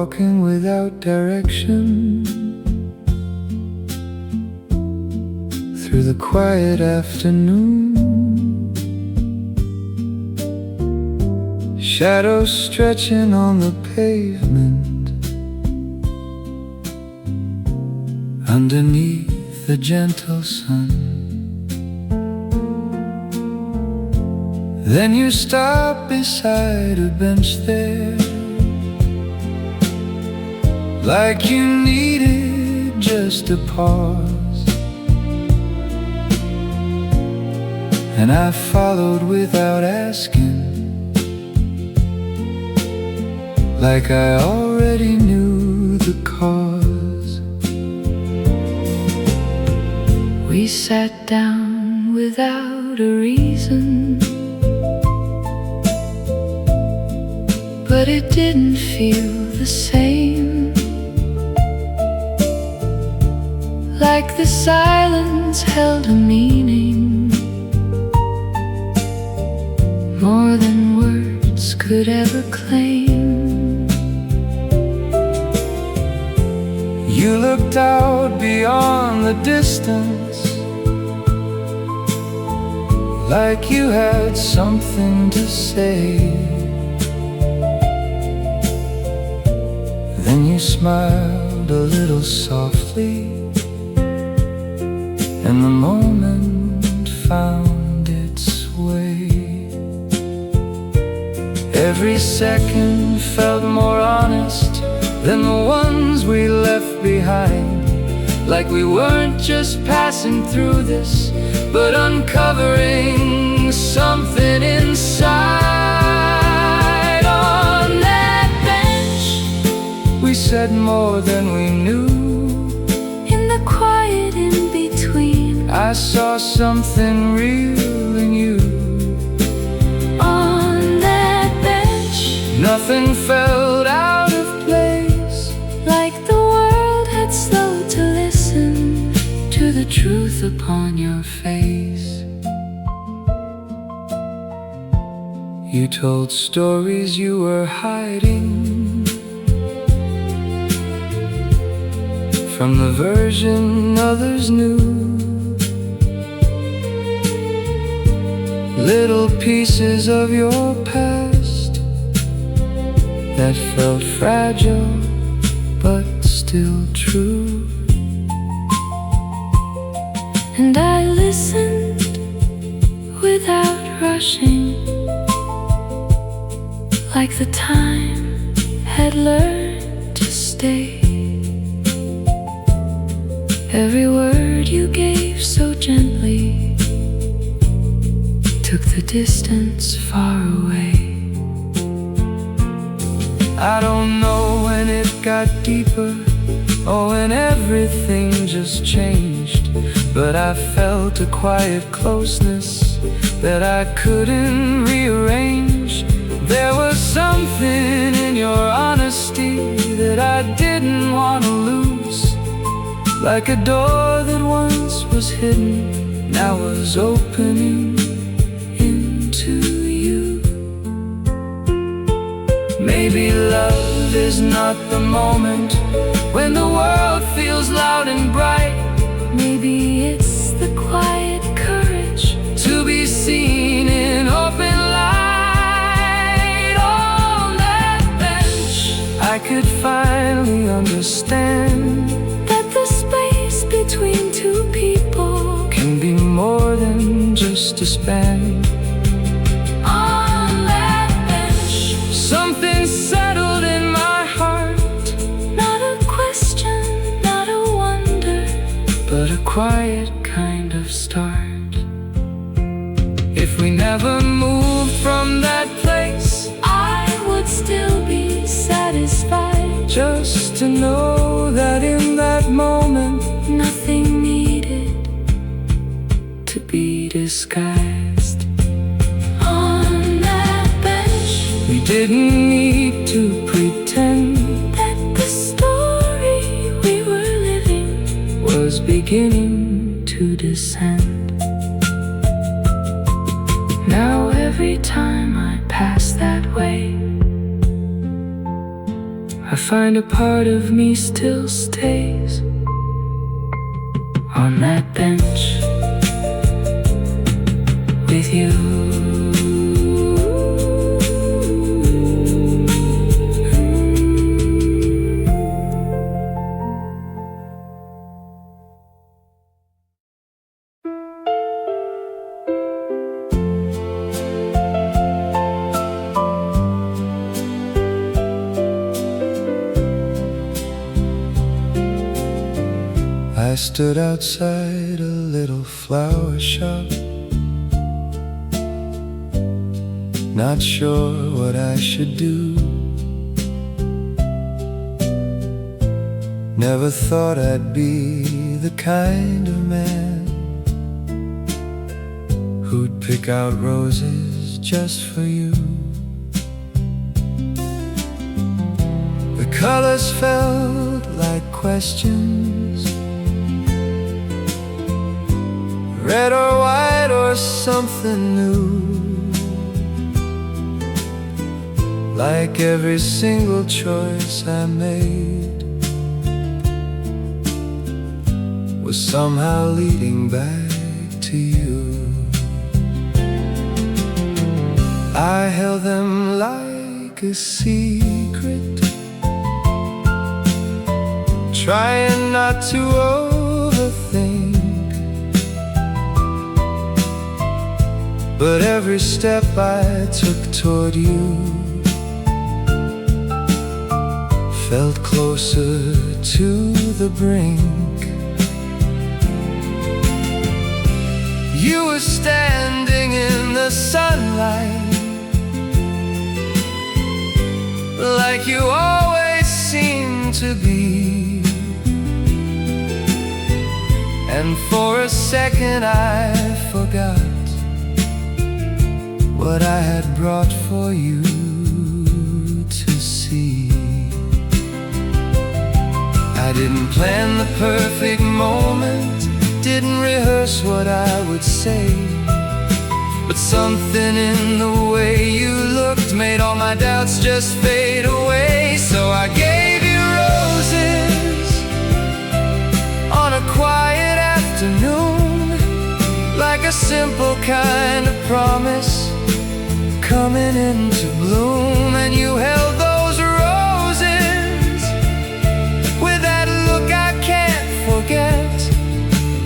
walking without direction through the quiet afternoon. Shadows stretching on the pavement underneath the gentle sun. Then you stop beside a bench there, like you needed just a pause. And I followed without asking, like I already knew the cause. We sat down without a reason, but it didn't feel the same. Like the silence held a meaning more than words could ever claim. You looked out beyond the distance, like you had something to say. Then you smiled a little softly, and the moment found its way. Every second felt more honest than the ones we left behind. Like we weren't just passing through this, but uncovering something inside. On that bench, we said more than we knew. In the quiet in between, I saw something real in you. on that bench, Nothing felt out of place, like the world had slowed to listen to the truth upon your face. You told stories you were hiding from the version others knew. Little pieces of your past that felt fragile but still true. And I listened without rushing, like the time had learned to stay. Every word you gave so gently took the distance far away. I don't know when it got deeper or when everything just changed, but I felt a quiet closeness that I couldn't rearrange. There was something in your honesty that I didn't want to lose. Like a door that once was hidden, now was opening into you. Maybe love is not the moment when the world feels loud and bright. Maybe it's the quiet courage To be seen in open light. On that bench, I could finally understand that the space between two people can be more than just a span. on that bench. Something settled in my heart, Not a question, not a wonder, but a quiet kind of start. If we never moved from that place, I would still be satisfied. just to know that in that moment Nothing needed to be disguised. on that bench. We didn't need to pretend That the story we were living was beginning to descend. Now every time I pass that way, I find a part of me still stays on that bench with you. I stood outside a little flower shop, not sure what I should do. Never thought I'd be the kind of man who'd pick out roses just for you. The colors felt like questions, red or white or something new. Like every single choice I made was somehow leading back to you. I held them like a secret, trying not to overthink. But every step I took toward you felt closer to the brink. You were standing in the sunlight, like you always seemed to be. And for a second I forgot what I had brought for you to see. I didn't plan the perfect moment, didn't rehearse what I would say, but something in the way you looked made all my doubts just fade away. So I gave you roses on a quiet afternoon, like a simple kind of promise coming into bloom. And you held those roses with that look I can't forget,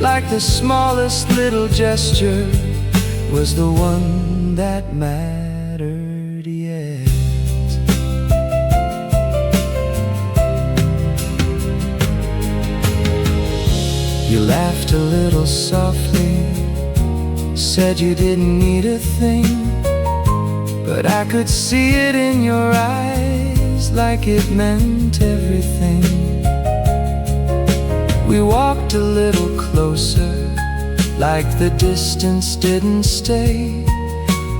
like the smallest little gesture was the one that mattered yet. You laughed a little softly, said you didn't need a thing, but I could see it in your eyes, like it meant everything. We walked a little closer, like the distance didn't stay,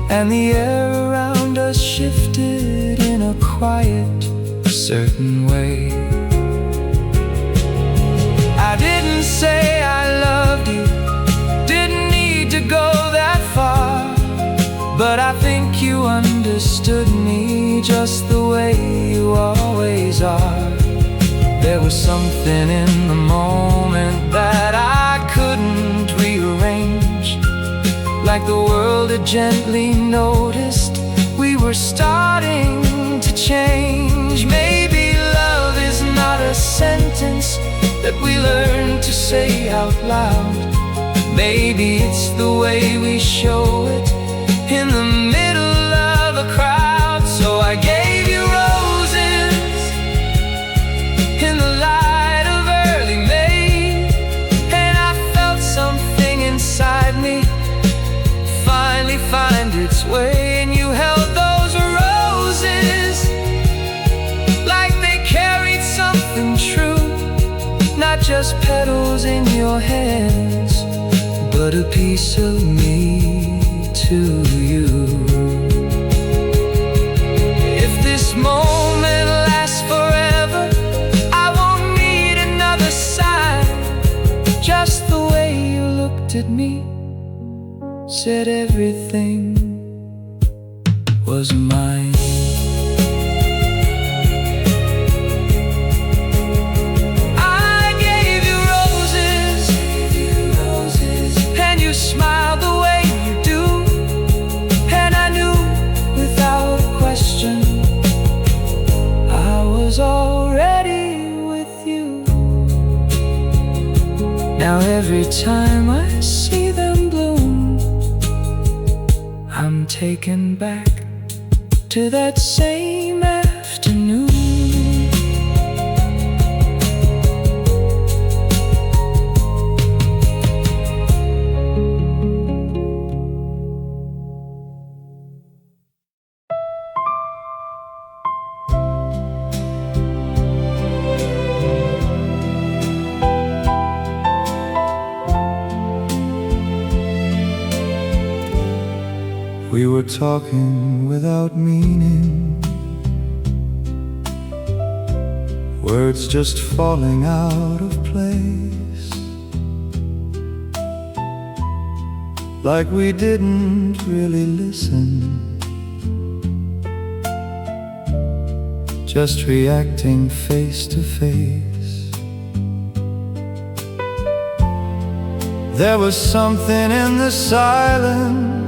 and the air around us shifted in a quiet, certain way. I didn't say I loved you, didn't need to go that far, but I think you understood me just the way you always are. There was something in the moment that I couldn't rearrange, like the world had gently noticed we were starting to change. Maybe love is not a sentence that we learn to say out loud. Maybe it's the way we show it in the middle of a crowd. So I gave you roses in the light of early May, and I felt something inside me finally find its way. And you held those roses like they carried something true, not just petals in your hands, but a piece of me to you. If this moment lasts forever, I won't need another sign. Just the way you looked at me said everything was mine. was already with you. Now every time I see them bloom, I'm taken back to that same afternoon. We were talking without meaning, words just falling out of place, like we didn't really listen, just reacting face to face. There was something in the silence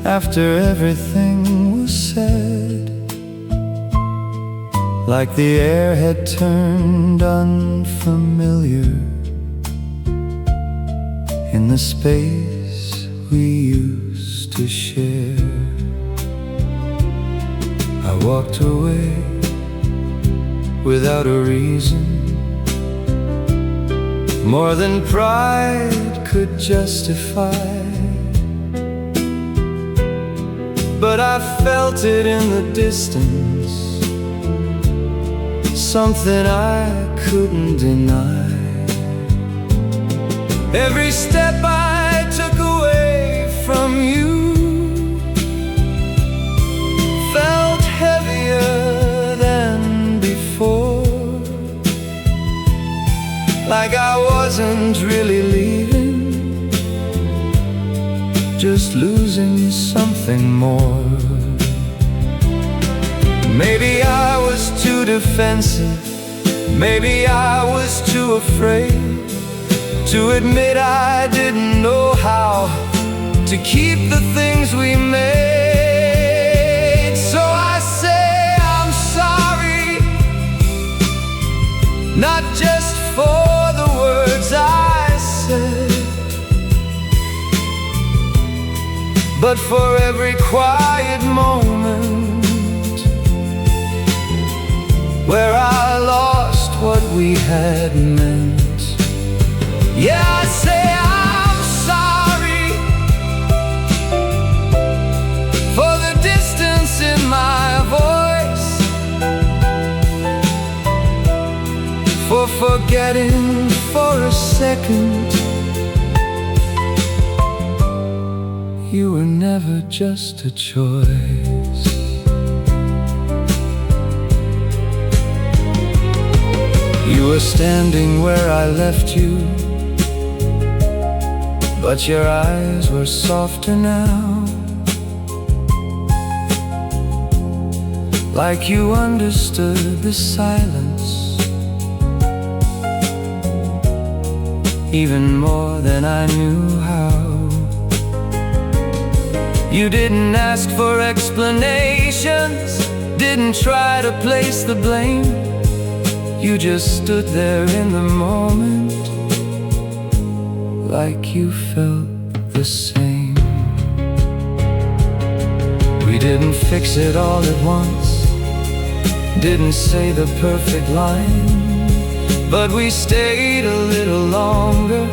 after everything was said, like the air had turned unfamiliar in the space we used to share. I walked away without a reason, more than pride could justify. But I felt it in the distance, something I couldn't deny. Every step I took away from you felt heavier than before, like I wasn't really leaving, just losing something more. Maybe I was too defensive, maybe I was too afraid to admit I didn't know how to keep the things we made. So I say I'm sorry, not just for the words I said, but for every quiet moment where I lost what we had meant. Yeah, I say I'm sorry for the distance in my voice, for forgetting for a second you were never just a choice. You were standing where I left you, but your eyes were softer now, like you understood the silence even more than I knew how. You didn't ask for explanations, didn't try to place the blame. You just stood there in the moment, like you felt the same. We didn't fix it all at once, didn't say the perfect line, but we stayed a little longer,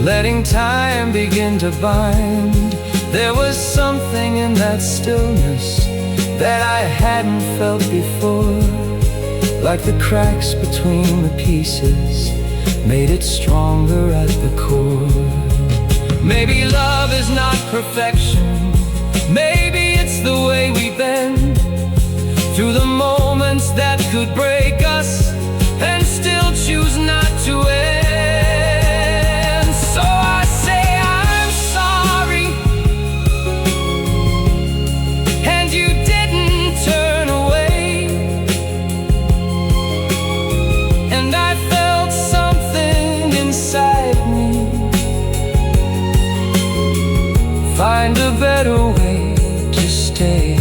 letting time begin to bind. There was something in that stillness that I hadn't felt before, like the cracks between the pieces made it stronger at the core. Maybe love is not perfection, maybe it's the way we bend through the moments that could break us and still choose not to end. So I say I'm sorry, and you didn't turn away, and I felt something inside me find a better way to stay.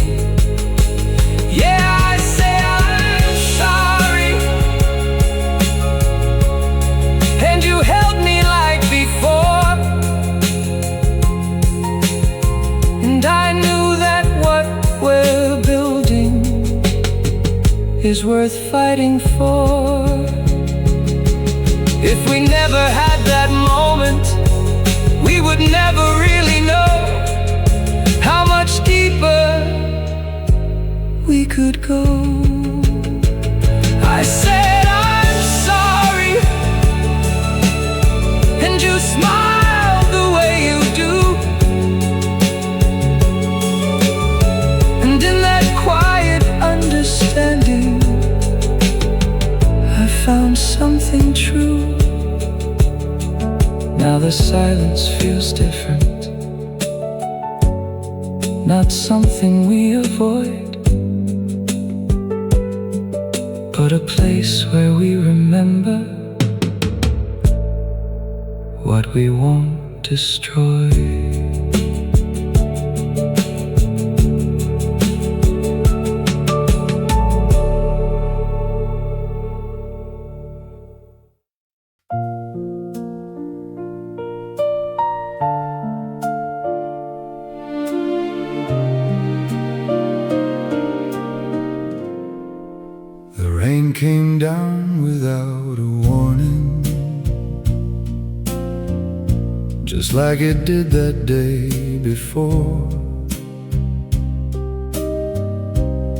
is worth fighting for. If we never had that moment, we would never really know how much deeper we could go. I said I'm sorry, and you smiled the way you do. And in that quiet understanding, I found something true. Now the silence feels different, not something we avoid, but a place where we remember what we won't destroy. The rain came down without a warning, just like it did that day before.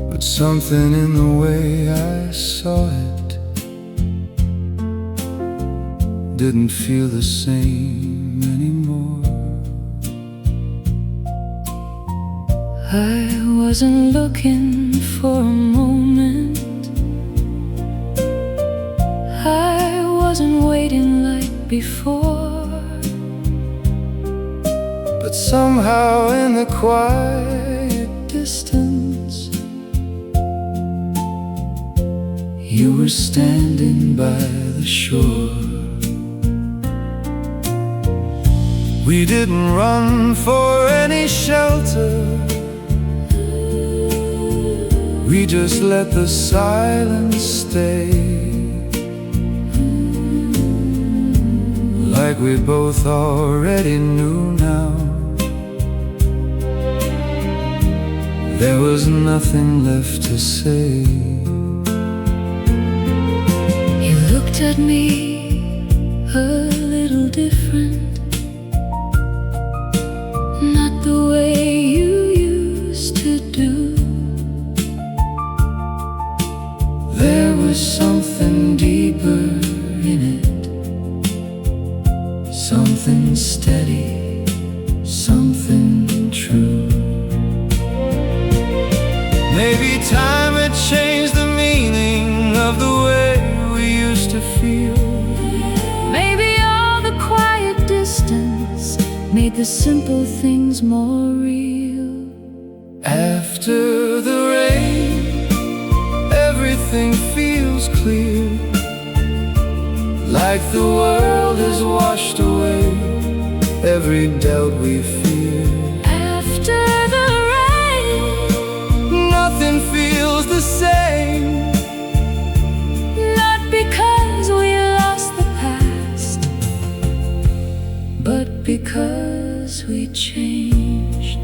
But something in the way I saw it didn't feel the same anymore. I wasn't looking for a moment, I wasn't waiting like before. But somehow in the quiet distance, you were standing by the shore. We didn't run for any shelter, we just let the silence stay. Like we both already knew now, there was nothing left to say. You looked at me a little different, not the way you used to do. There was something deeper in it, something steady, something true. Maybe time had changed the meaning of the way we used to feel. Maybe all the quiet distance made the simple things more real. After the rain, everything feels clear, like the world has washed away every doubt we fear. After the rain, Nothing feels the same, not because we lost the past, but because we changed.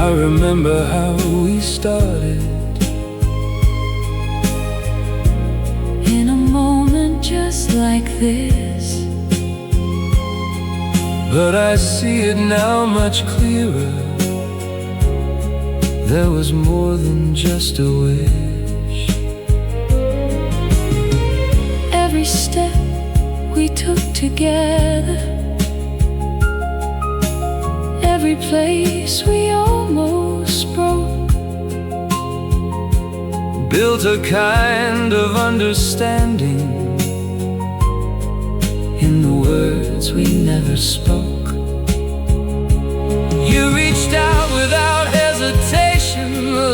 I remember how we started, In a moment just like this, but I see it now much clearer. There was more than just a wish. every step we took together, every place we almost broke, built a kind of understanding in the words we never spoke. You reached out without hesitation,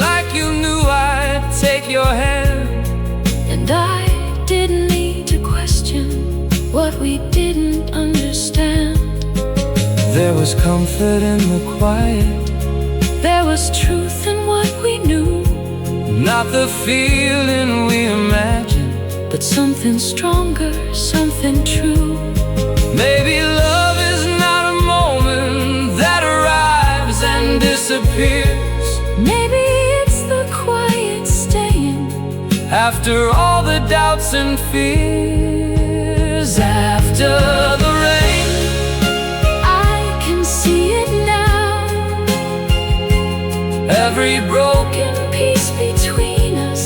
like you knew I'd take your hand. and I didn't need to question what we didn't understand. There was comfort in the quiet, There was truth in what we knew, not the feeling we imagined, but something stronger, something true. Maybe love is not a moment that arrives After all the doubts and fears, after the rain, I can see it now. every broken Peace between us,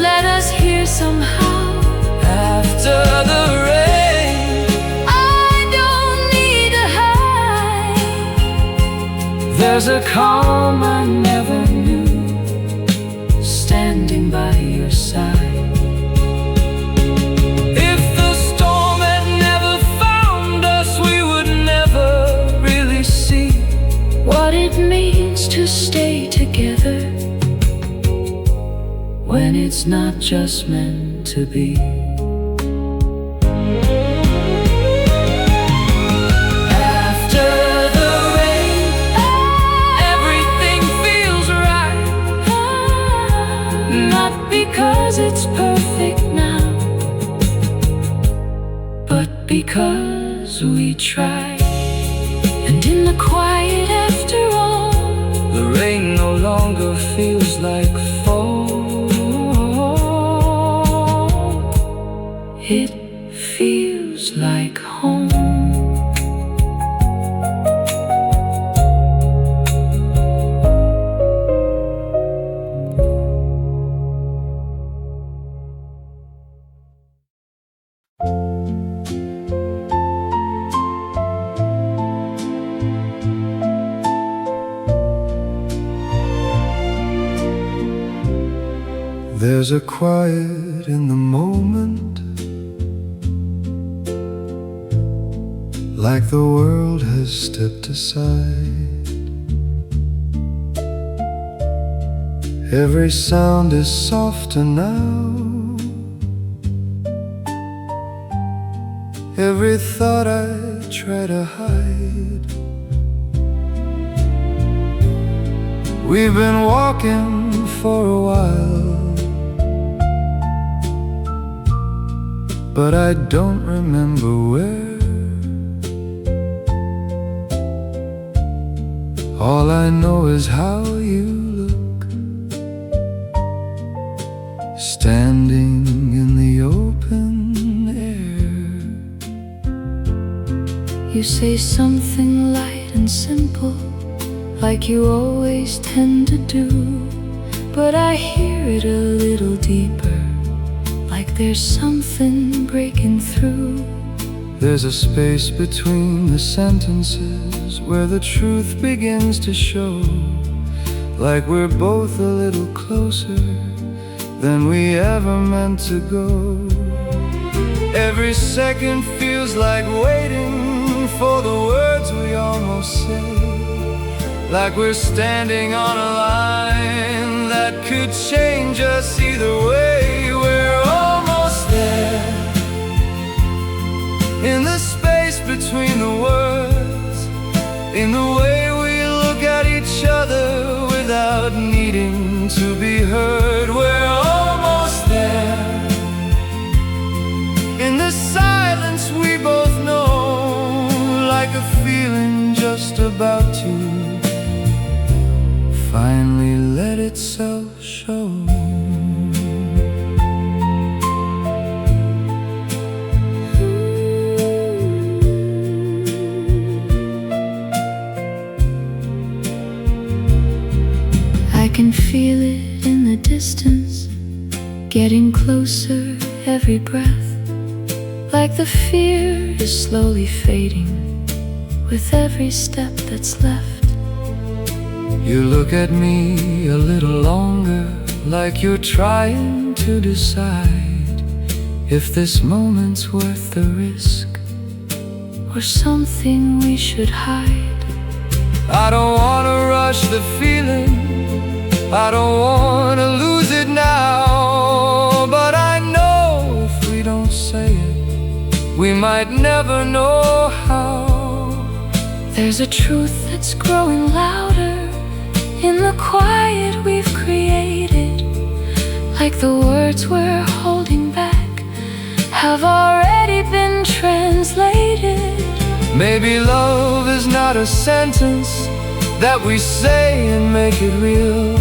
let us hear somehow. after the rain, I don't need to hide. there's a calm I never knew, standing by your side. If the storm had never found us, we would never really see What it means to stay together when it's not just meant to be. After the rain, everything feels right. Not because it's perfect now, But because we tried, and in the quiet after all, the rain no longer feels like fall. it feels like home. There's a quiet in the moment, like the world has stepped aside. Every sound is softer now, every thought I try to hide. We've been walking for a while, but I don't remember where. All I know is how you look, standing in the open air. You say something light and simple, like you always tend to do, but I hear it a little deeper, like there's something breaking through. There's a space between the sentences where the truth begins to show, like we're both a little closer than we ever meant to go. Every second feels like waiting for the words we almost say, like we're standing on a line that could change us either way. We're almost there, in the space between the words, in the way we look at each other without needing to be heard. We're almost there, in the silence we both know, like a feeling just about to finally let itself show. I can feel it in the distance, getting closer every breath, like the fear is slowly fading with every step that's left. You look at me a little longer, like you're trying to decide if this moment's worth the risk, or something we should hide. I don't wanna rush the feeling, I don't wanna lose it now, but I know if we don't say it, we might never know how. There's a truth that's growing louder in the quiet we've created, like the words we're holding back have already been translated. Maybe love is not a sentence that we say and make it real.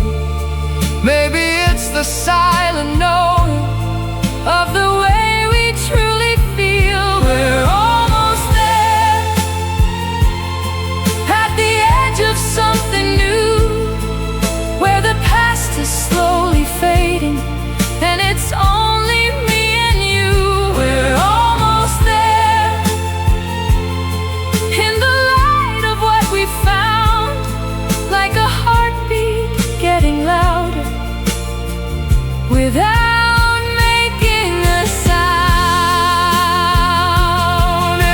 Maybe it's the silent knowing of the way we truly feel. We're almost there, at the edge of something new, where the past is slowly fading and it's only me and you. We're almost there, in the light of what we found, like a heartbeat getting louder without making a sound.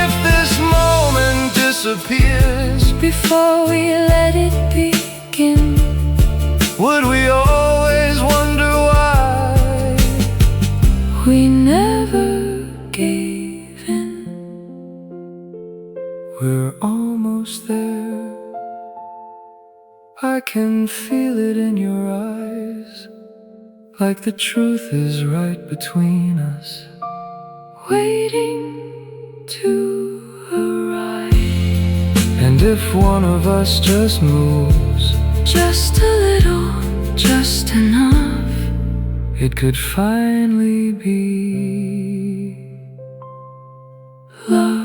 If this moment disappears before we let it begin, would we always wonder why we never gave in? we're almost there? I can feel it in your eyes, like the truth is right between us, waiting to arrive. and if one of us just moves, Just a little, just enough, it could finally be love.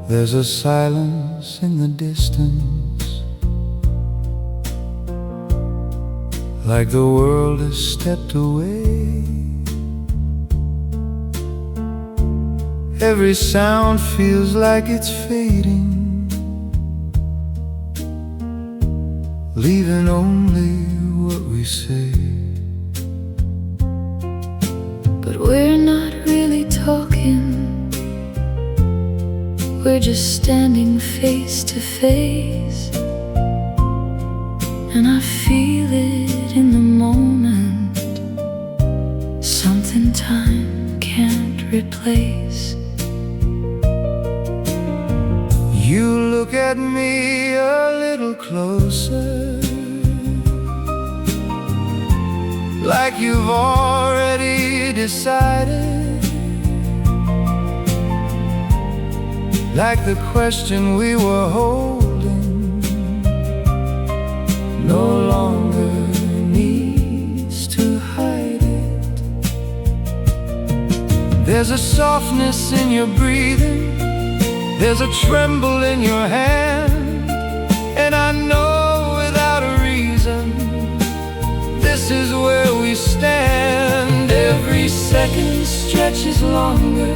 There's a silence in the distance, like the world has stepped away. Every sound feels like it's fading, leaving only what we say. But we're not really talking, we're just standing face to face, and I feel it in the moment, something time can't replace. You look at me a little closer, like you've already decided, like the question we were holding no longer needs to hide it. There's a softness in your breathing, there's a tremble in your hand, and I know without a reason this is where we stand. Every second stretches longer,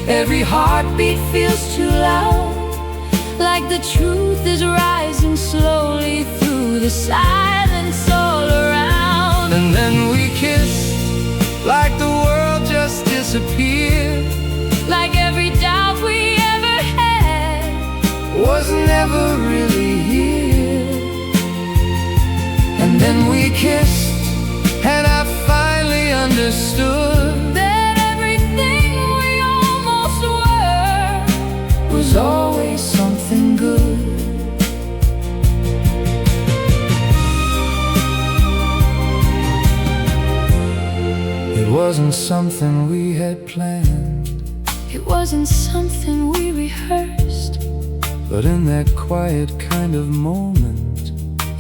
every heartbeat feels too loud, like the truth is rising slowly through the silence all around. And then we kissed, like the world just disappeared, like every doubt we ever had was never really here. And then we kissed, and I finally understood that everything we almost were was always something good. It wasn't something we had planned, it wasn't something we rehearsed, but in that quiet kind of moment,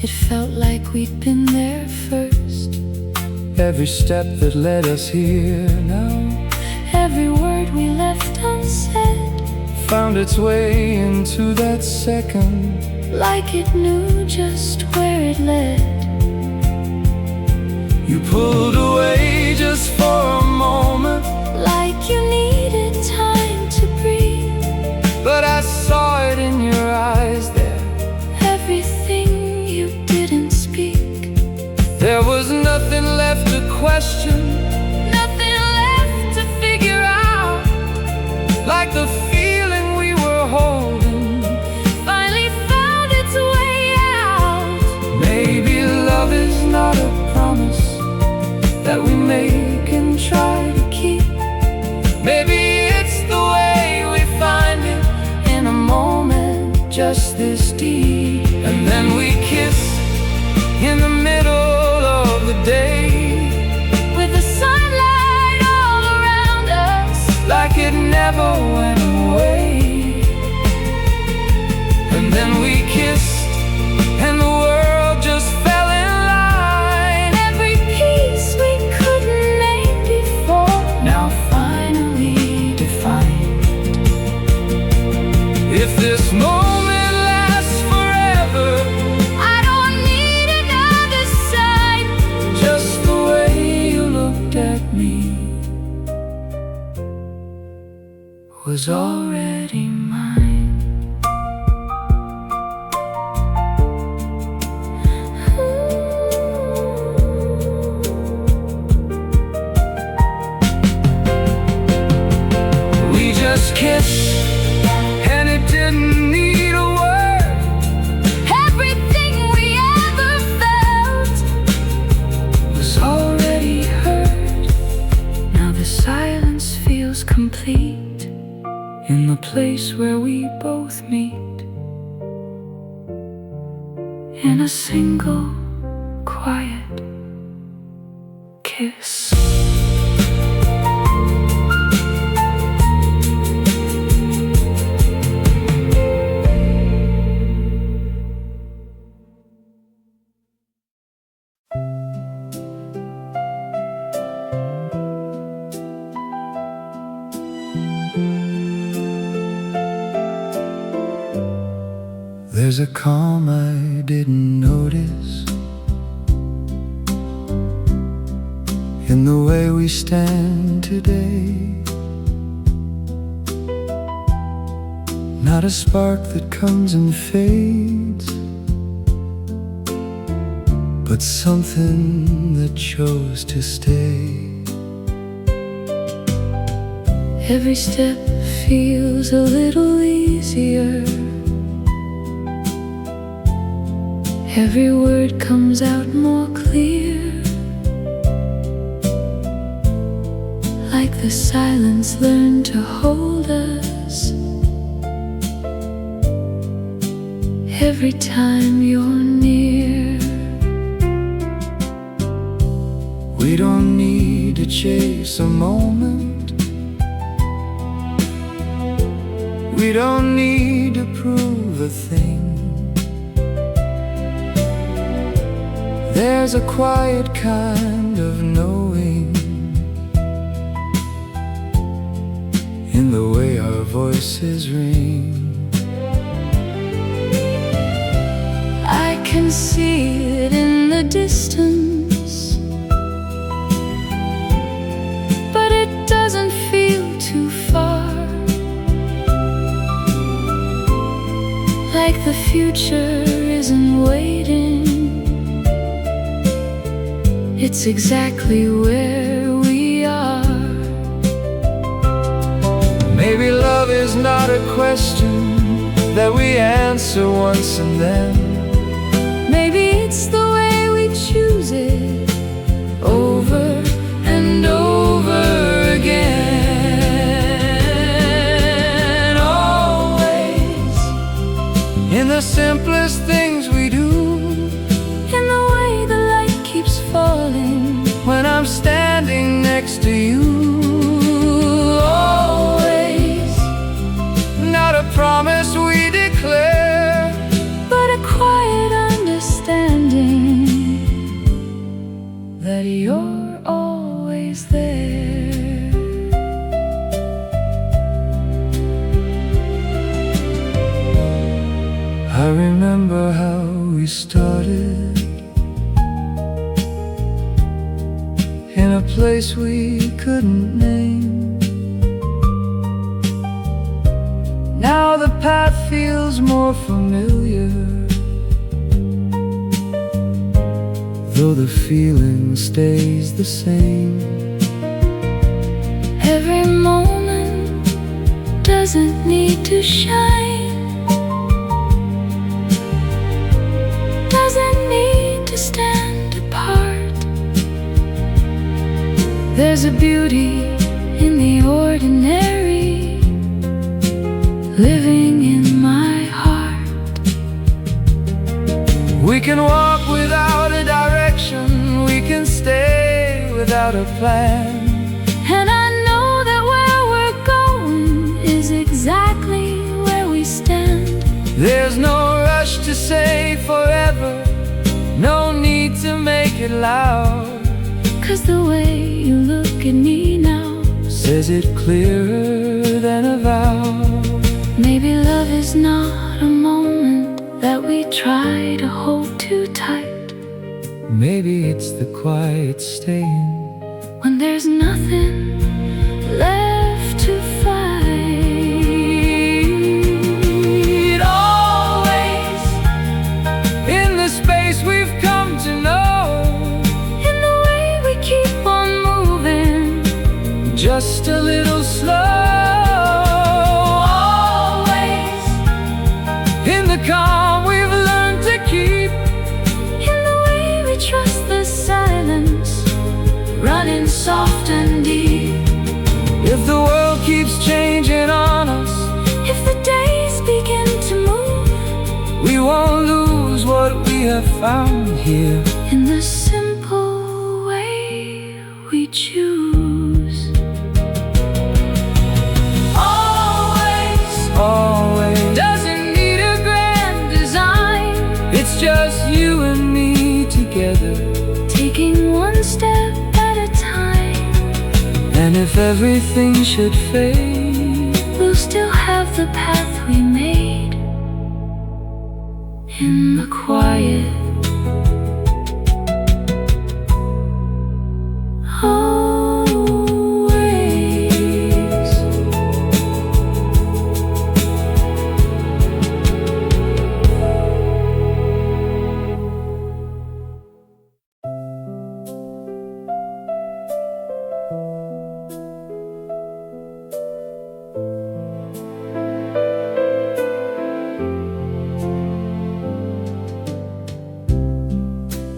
it felt like we'd been there first. every step that led us here now, every word we left unsaid, found its way into that second, like it knew just where it led. You pulled away just for a moment, like you needed time to breathe, but I saw it in your eyes there. Everything you didn't speak, There was nothing left to question, nothing left to figure out, like the feeling we were holding finally found its way out. Maybe love is not a promise that we make and try to keep. Maybe it's the way we find it in a moment just this deep. And then we kiss in the middle of the day, with the sunlight all around us, like it never went away. And then we kissed and the world just fell in line. every piece we couldn't name before, Now finally defined. If this moment lasts forever, I don't need another sign. just the way you looked at me was already mine. We just kissed and it didn't need a word. Everything we ever felt Was already heard. Now the silence feels complete in the place where we both meet, in a single quiet kiss. There's a calm I didn't notice in the way we stand today. Not a spark that comes and fades, but something that chose to stay. Every step feels a little easier. Every word comes out more clear, like the silence learned to hold us. Every time you're near, We don't need to chase a moment. We don't need to prove a thing. There's a quiet kind of knowing in the way our voices ring. I can see it in the distance, but it doesn't feel too far, like the future isn't waiting. It's exactly where we are. Maybe love is not a question that we answer once and then. Maybe it's the way we choose it over and over again. Always In the simplest things we do, in the way the light keeps falling when I'm standing next to you. always, Not a promise we declare, but a quiet understanding that you're always there. I remember how we started in a place we couldn't name. Now the path feels more familiar, though the feeling stays the same. Every moment doesn't need to shine, doesn't need to stand apart. There's a beauty in the ordinary, living in my heart. We can walk without a direction, we can stay without a plan. And I know that where we're going is exactly where we stand. There's no rush to say forever, no need to make it loud. 'Cause the way you look at me now says it clearer than a vow. Maybe love is not a moment that we try to hold too tight. Maybe it's the quiet staying When there's nothing left to fight. Always in the space we've come to know, in the way we keep on moving, just a little slow. always In the calm we've learned to keep, in the way we trust the silence, running soft and deep. if the world keeps changing on us, If the days begin to move, we won't lose what we have found here. in the simple way we choose. Always Always, doesn't need a grand design, it's just you and me together. taking one step at a time. And if everything should fade, We'll still have the path we made in the quiet. Always.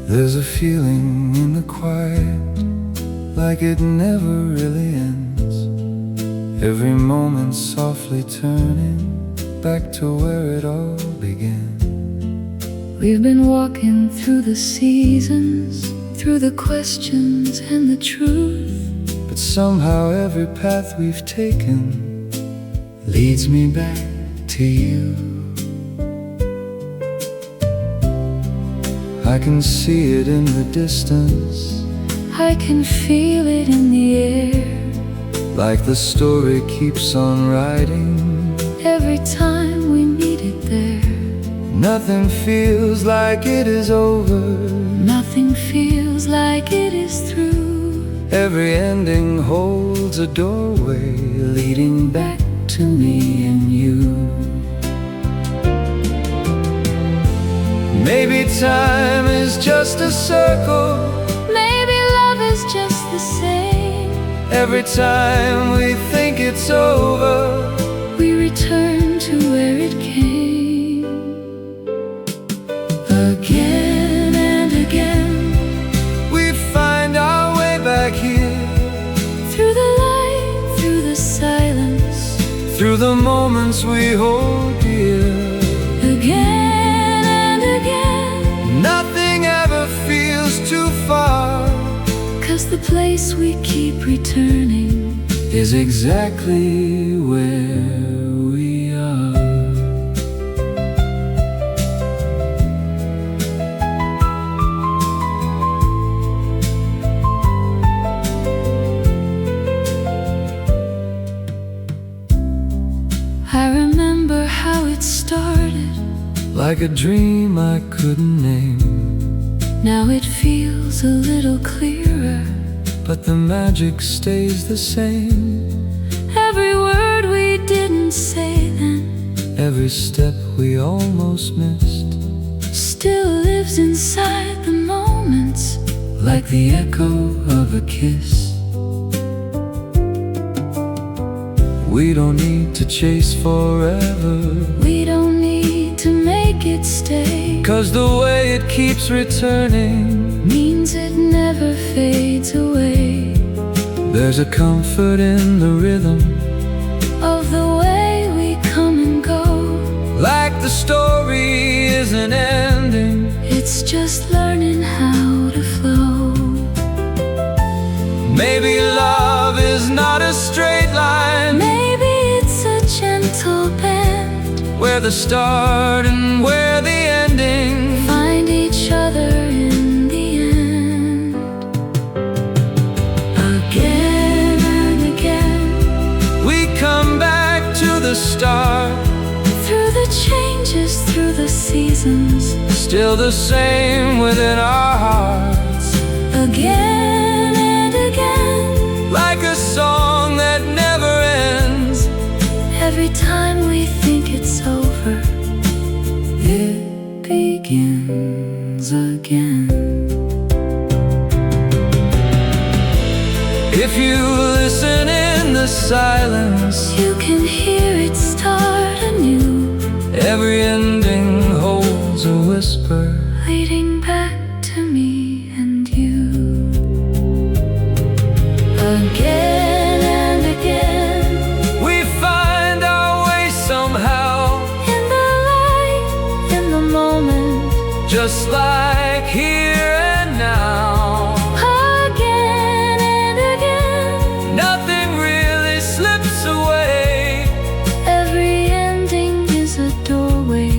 there's a feeling in the quiet, like it never really ends. Every moment softly turning back to where it all began. We've been walking through the seasons, through the questions and the truth. But somehow every path we've taken leads me back to you. I can see it in the distance, I can feel it in the air. like the story keeps on writing. Every time we meet it there, Nothing feels like it is over. nothing feels like it is through. Every ending holds a doorway leading back to me and you. Maybe time is just a circle. Maybe love is just the same. Every time we think it's over, We return to where it came. Again and again, we find our way back here. through the light, through the silence. Through the moments we hold dear. Again and again, Nothing ever feels too far. 'cause the place we keep returning Is exactly where we are. I remember how it started. Like a dream I couldn't name, Now it feels a little clearer. but the magic stays the same. Every word we didn't say then Every step we almost missed, still lives inside the moments, like the echo of a kiss. We don't need to chase forever, we don't need to make it stay. 'cause the way it keeps returning, Means it never fades away. There's a comfort in the rhythm of the way we come and go. Like the story isn't ending, It's just learning how to flow. maybe love is not a straight line, Maybe it's a gentle bend, where the start and where the ending find each other in the end. Again and again, we come back to the start, through the changes, through the seasons. still the same within our hearts. Again and again, Like a song that never ends, every time we think it's over, it begins again. if you listen in the silence, You can hear it start anew, every ending holds a whisper, leading back to me and you. Again and again, we find our way somehow, in the light, in the moment. just like here and now. Again and again, Nothing really slips away, every ending is a doorway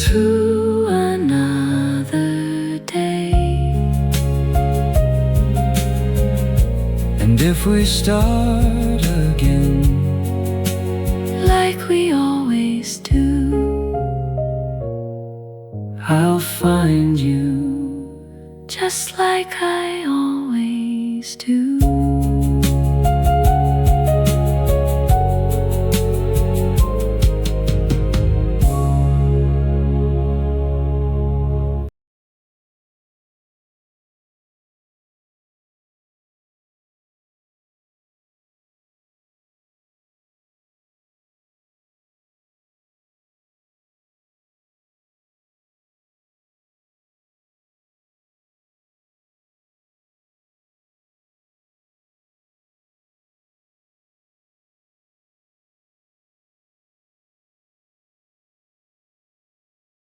to another day. and if we start again, Like we always do, I'll find you. just like I always do.